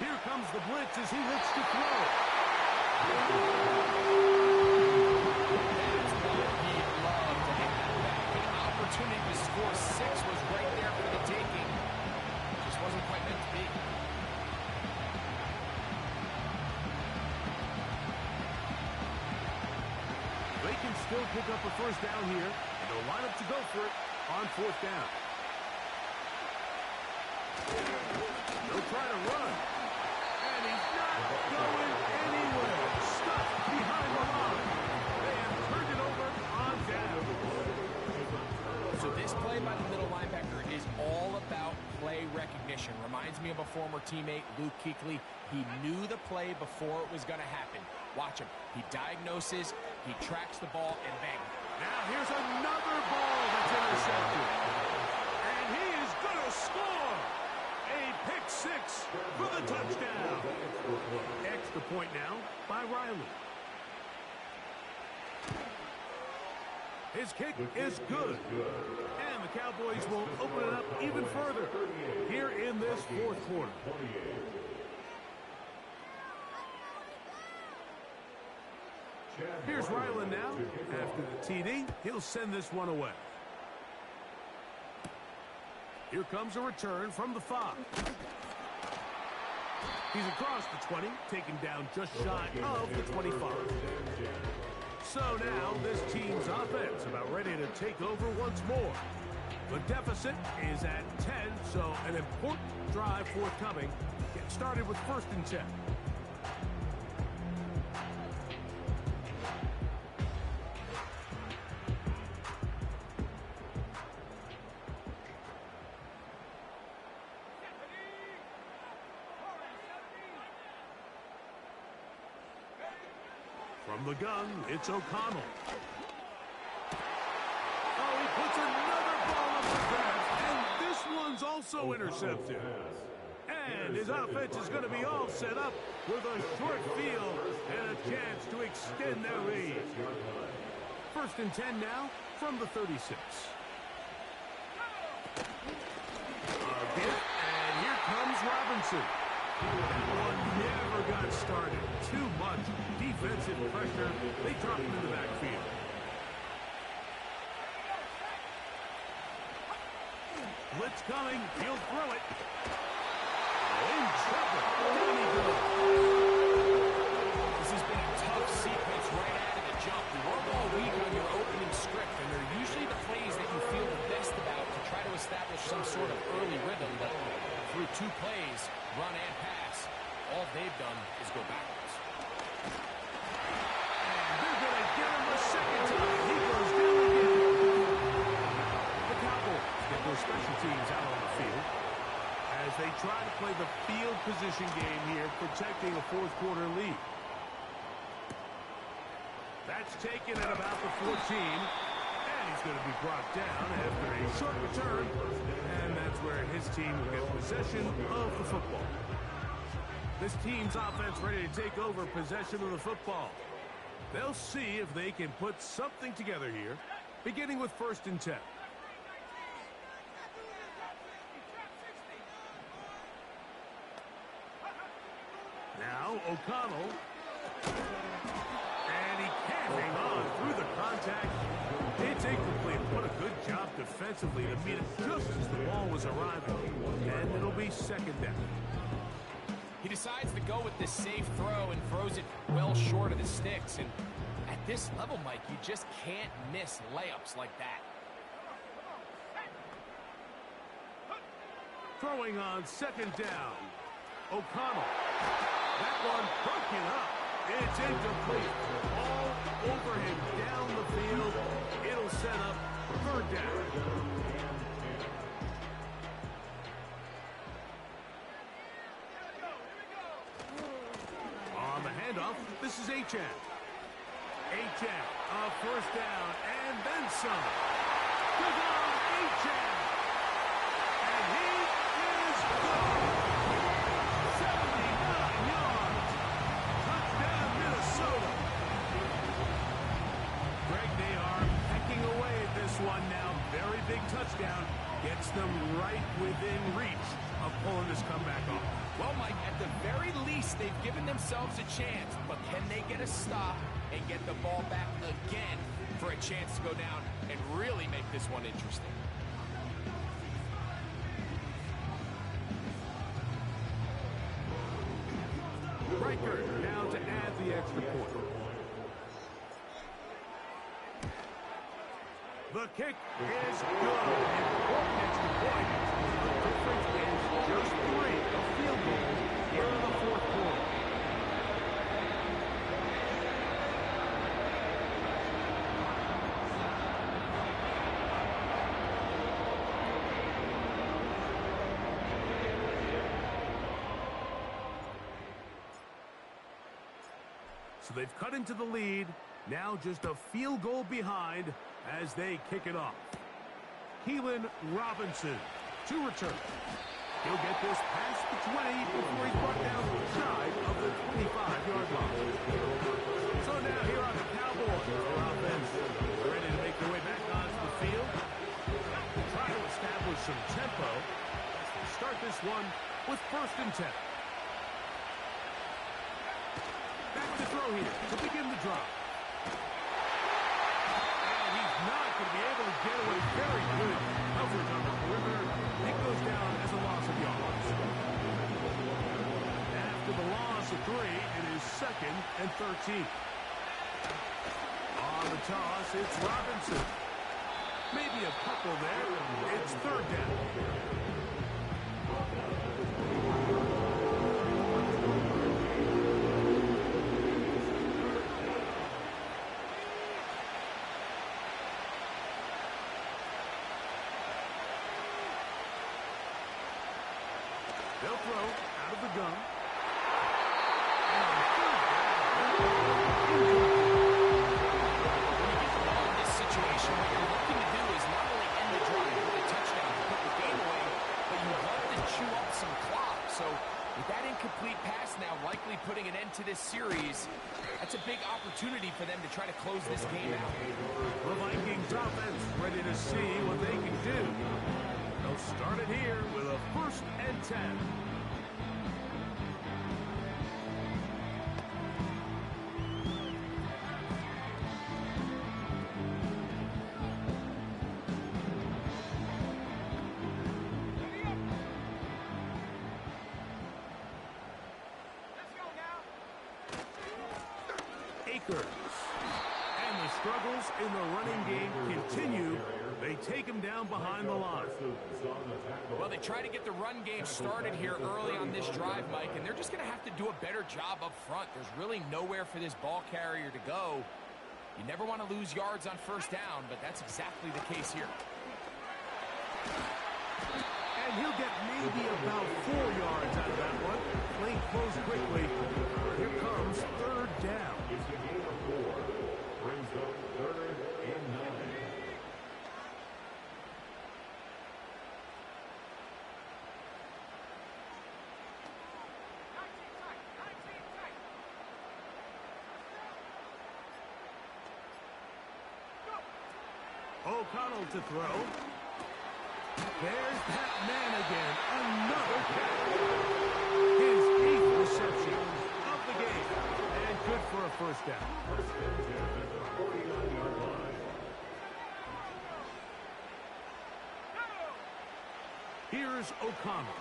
Here comes the blitz as he looks to throw. That's what he'd love to have back. An opportunity to score 6 was right there for the taking. Just wasn't quite meant to be. They can still pick up a 1st down here, and they'll line up to go for it on 4th down. They'll try to run. And he's not going anywhere. Stuck behind the line. They have turned it over on down. So this play by the middle linebacker is all about play recognition. Reminds me of a former teammate, Luke Kuechly. He knew the play before it was going to happen. Watch him. He diagnoses, he tracks the ball, and bang. Now here's another ball that's intercepted. And he is going to score. A pick 6 for the touchdown. Extra point now by Riley. His kick is good. And the Cowboys will open it up even further here in this 4th quarter. Here's Ryland now. After the TD, he'll send this one away. Here comes a return from the 5. He's across the 20, taken down just shy of the 25. So now this team's offense about ready to take over once more. The deficit is at 10, so an important drive forthcoming. Get started with 1st and 10. From the gun, it's O'Connell. Oh, he puts another ball up the grass, and this one's also intercepted. And his offense is going to be all set up with a short field and a chance to extend their lead. 1st and 10 now from the 36. Again, and here comes Robinson. That one never got started. Too much defensive pressure. They drop him in the backfield. Blitz coming. He'll throw it. In trouble. Down he goes. This has been a tough sequence right out of the jump. You work all week on your opening script, and they're usually the plays that you feel the best about to try to establish some sort of early rhythm. But through 2 plays, run and pass, all they've done is go backwards. And they're going to get him a second time. He goes down again. The Cowboys get their special teams out on the field as they try to play the field position game here, protecting a 4th quarter lead. That's taken at about the 14. And he's going to be brought down after a short return. And that's where his team will get possession of the football. This team's offense ready to take over possession of the football. They'll see if they can put something together here, beginning with 1st and 10. Now O'Connell. And he can't hang on through the contact. It's incomplete. What a good job defensively to meet it just as the ball was arriving. And it'll be 2nd down. He decides to go with this safe throw and throws it well short of the sticks. And at this level, Mike, you just can't miss layups like that. Throwing on 2nd down. O'Connell. That one broken up. It's incomplete. All over him down the field. It'll set up 3rd down. On the handoff, this is Achane. Achane, a 1st down, and then some. Good on Achane. And he is gone. 79 yards. Touchdown, Minnesota. Greg, they are pecking away at this one now. Very big touchdown. Gets them right within reach of pulling this comeback off. Well, Mike, at the very least, they've given themselves a chance. But can they get a stop and get the ball back again for a chance to go down and really make this one interesting? Riker now to add the extra point. The kick is good. Important extra point. The difference is just 3. A field goal here in the 4th quarter. So they've cut into the lead. Now just a field goal behind as they kick it off. Keelan Robinson to return. He'll get this past the 20 before he's brought down shy of the 25-yard line. So now here are the Cowboys. Their offense ready to make their way back onto the field. Try to establish some tempo. Start this one with 1st and 10. Back to throw here to begin the drive. And he's not going to be able to get away. Very good coverage on the perimeter. It goes down as a loss of yards. After the loss of 3, it is 2nd and 13. On the toss, it's Robinson. Maybe a couple there. It's 3rd down. They'll throw out of the gun. And on 3rd down, incomplete pass now, likely putting an end to this series. That's a big opportunity for them to try to close this game out. The Vikings offense ready to see what they can do. They'll start it here with a 1st and 10. And the struggles in the running game continue. They take him down behind the line. Well, they try to get the run game started here early on this drive, Mike, and they're just going to have to do a better job up front. There's really nowhere for this ball carrier to go. You never want to lose yards on 1st down, but that's exactly the case here. And he'll get maybe about 4 yards out of that one. Play close quickly. Here comes 3rd down. It's a gain of 4. Brings up 3rd and 9. O'Connell to throw. There's that man again. Another catch. His 8th reception of the game. And good for a 1st down. Here's O'Connell.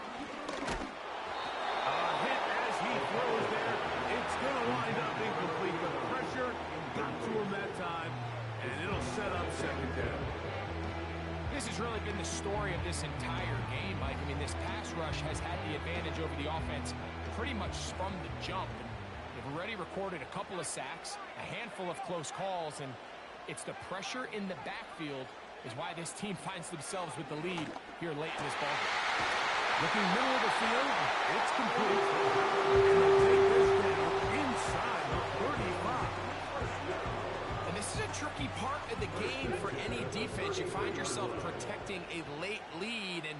A hit as he throws there. It's going to wind up incomplete. The pressure got to him that time. And it'll set up 2nd down. This has really been the story of this entire game, Mike. I mean, this pass rush has had the advantage over the offense pretty much from the jump. And they've already recorded a couple of sacks, a handful of close calls, and it's the pressure in the backfield is why this team finds themselves with the lead here late in this ballgame. Looking middle of the field, it's complete. And they'll take this down inside the 35. This is a tricky part of the game for any defense. You find yourself protecting a late lead, and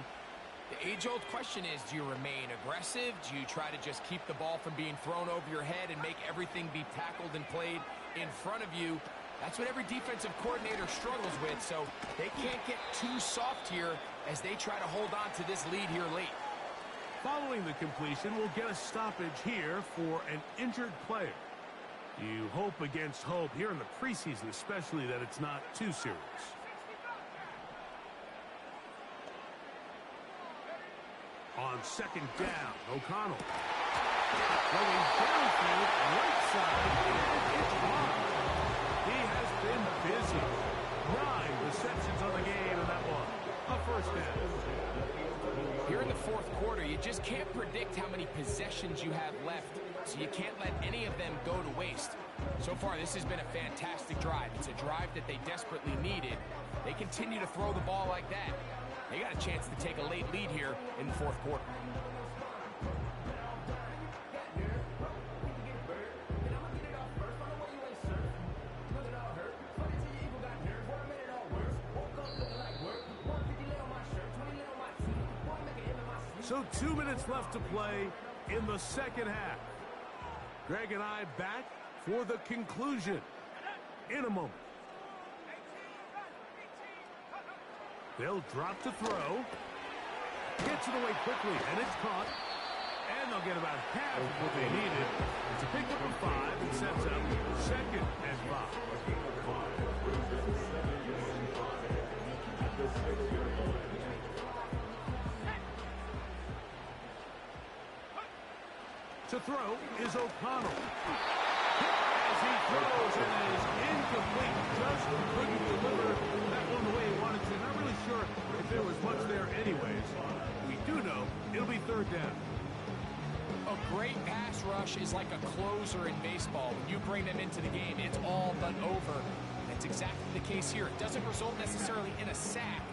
the age-old question is, do you remain aggressive? Do you try to just keep the ball from being thrown over your head and make everything be tackled and played in front of you? That's what every defensive coordinator struggles with, so they can't get too soft here as they try to hold on to this lead here late. Following the completion, we'll get a stoppage here for an injured player. You hope against hope here in the preseason, especially that it's not too serious. On 2nd down, O'Connell. Going downfield, right side, and it's blocked. He has been busy. 9 receptions on the game, and that one, a 1st down. Here in the 4th quarter, you just can't predict how many possessions you have left, so you can't let any of them go to waste. So far, this has been a fantastic drive. It's a drive that they desperately needed. They continue to throw the ball like that. They got a chance to take a late lead here in the 4th quarter. So 2 minutes left to play in the 2nd half. Greg and I back for the conclusion in a moment. They'll drop to throw. Gets it away quickly, and it's caught. And they'll get about half of what they needed. It's a pickup of 5 and sets up 2nd and 5. To throw is O'Connell. As he throws, and it is incomplete. Just couldn't deliver that one the way he wanted to. Not really sure if there was much there anyways. We do know it'll be 3rd down. A great pass rush is like a closer in baseball. When you bring them into the game, it's all but over. That's exactly the case here. It doesn't result necessarily in a sack,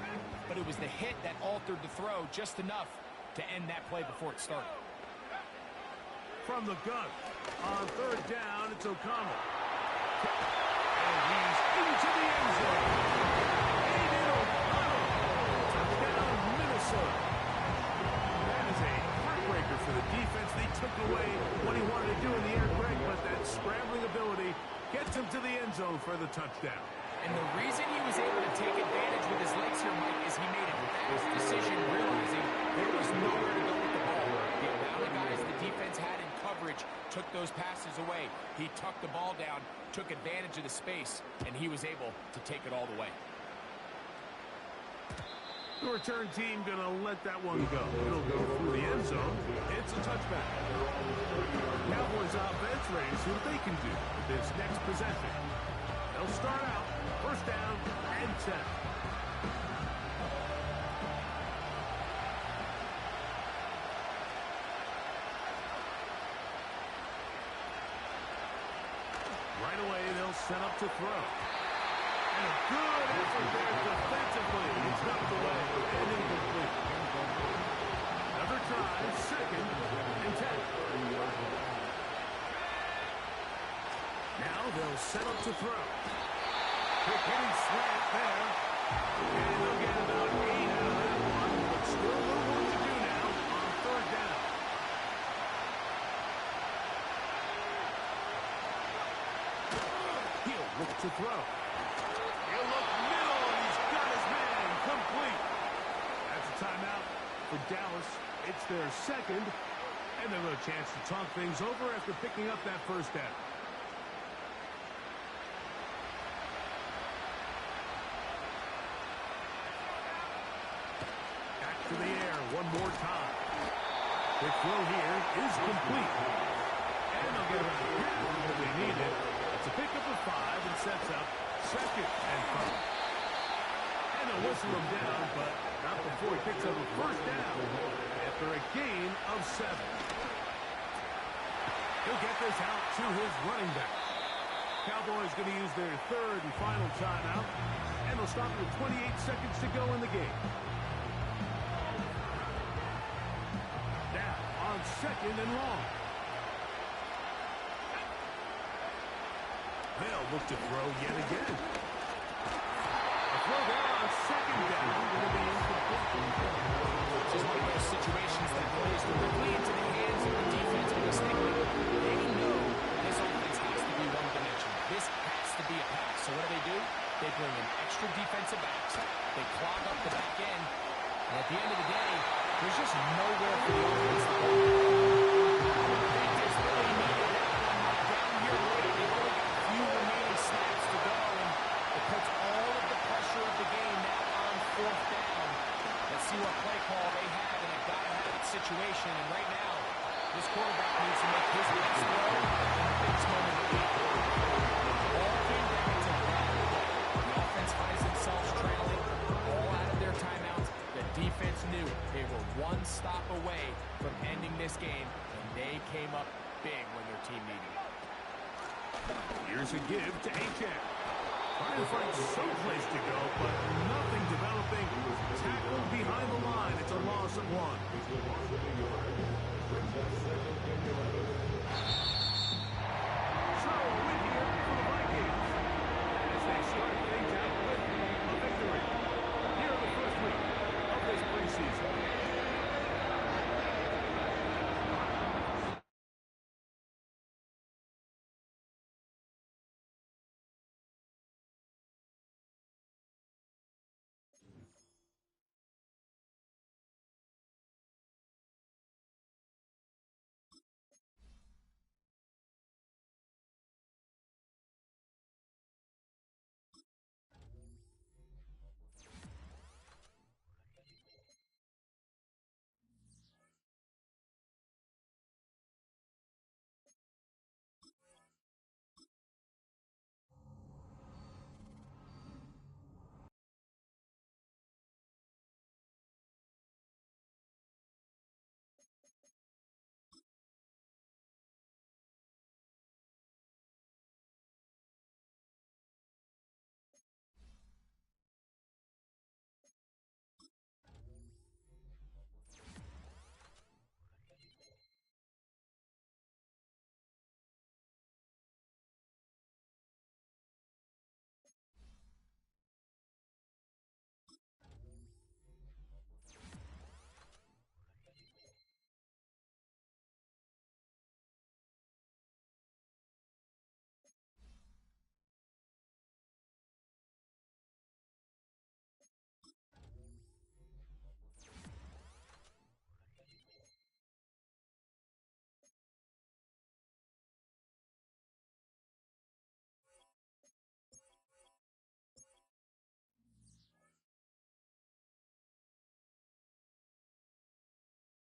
but it was the hit that altered the throw just enough to end that play before it started. From the gun, on 3rd down, it's O'Connell. And he's into the end zone. Aiden O'Connell, touchdown Minnesota. That is a heartbreaker for to the defense. They took away what he wanted to do in the air quick, but that scrambling ability gets him to the end zone for the touchdown. And the reason he was able to take advantage with his legs here, Mike, is he made a fast decision realizing there was nowhere to go with the ball. The amount of guys the defense had in coverage took those passes away. He tucked the ball down, took advantage of the space, and he was able to take it all the way. The return team going to let that one go. It'll go through the end zone. It's a touchback. Cowboys offense ready to see what they can do with this next possession. They'll start out first down and 10. Right away, they'll set up to throw. And a good effort there defensively. It's knocked away and incomplete. Another try, second and 10. Now they'll set up to throw. Quick hitting slant there. And they'll get about 8 out of that one. But still a little work to do now on third down. He'll look to throw. He'll look middle, and he's got his man complete. That's a timeout for Dallas. It's their second, and they'll have a chance to talk things over after picking up that first down. Back to the air one more time. Quick throw here is complete. And they'll get around half what they needed. It's a pickup of 5 and sets up second and 5. And they'll whistle him down, but not before he picks up a first down after a gain of 7. He'll get this out to his running back. Cowboys going to use their third and final timeout, and they'll stop with 28 seconds to go in the game. Now on second and long. They'll look to throw yet again. A throw there on second down going to be incomplete. This is one of those situations that plays directly into the hands of the defense because they know this offense has to be one-dimensional. This has to be a pass. So what do? They bring in extra defensive backs. They clog up the back end. And at the end of the day, there's just nowhere for the offense to go. They just really needed that one down here late. They only got a few remaining snaps to go, and it puts all of the pressure of the game now on fourth down. Let's see what play call they have in a gotta-have-it situation. And right now, this quarterback needs to make his next throw in the biggest moment of the game. All came down to that. The offense finds themselves trailing, all out of their timeouts. The defense knew they were one stop away from ending this game, and they came up big when their team needed it. Here's a give to Achane. Trying to find someplace to go, but nothing developing. Tackled behind the line. It's a loss of 1.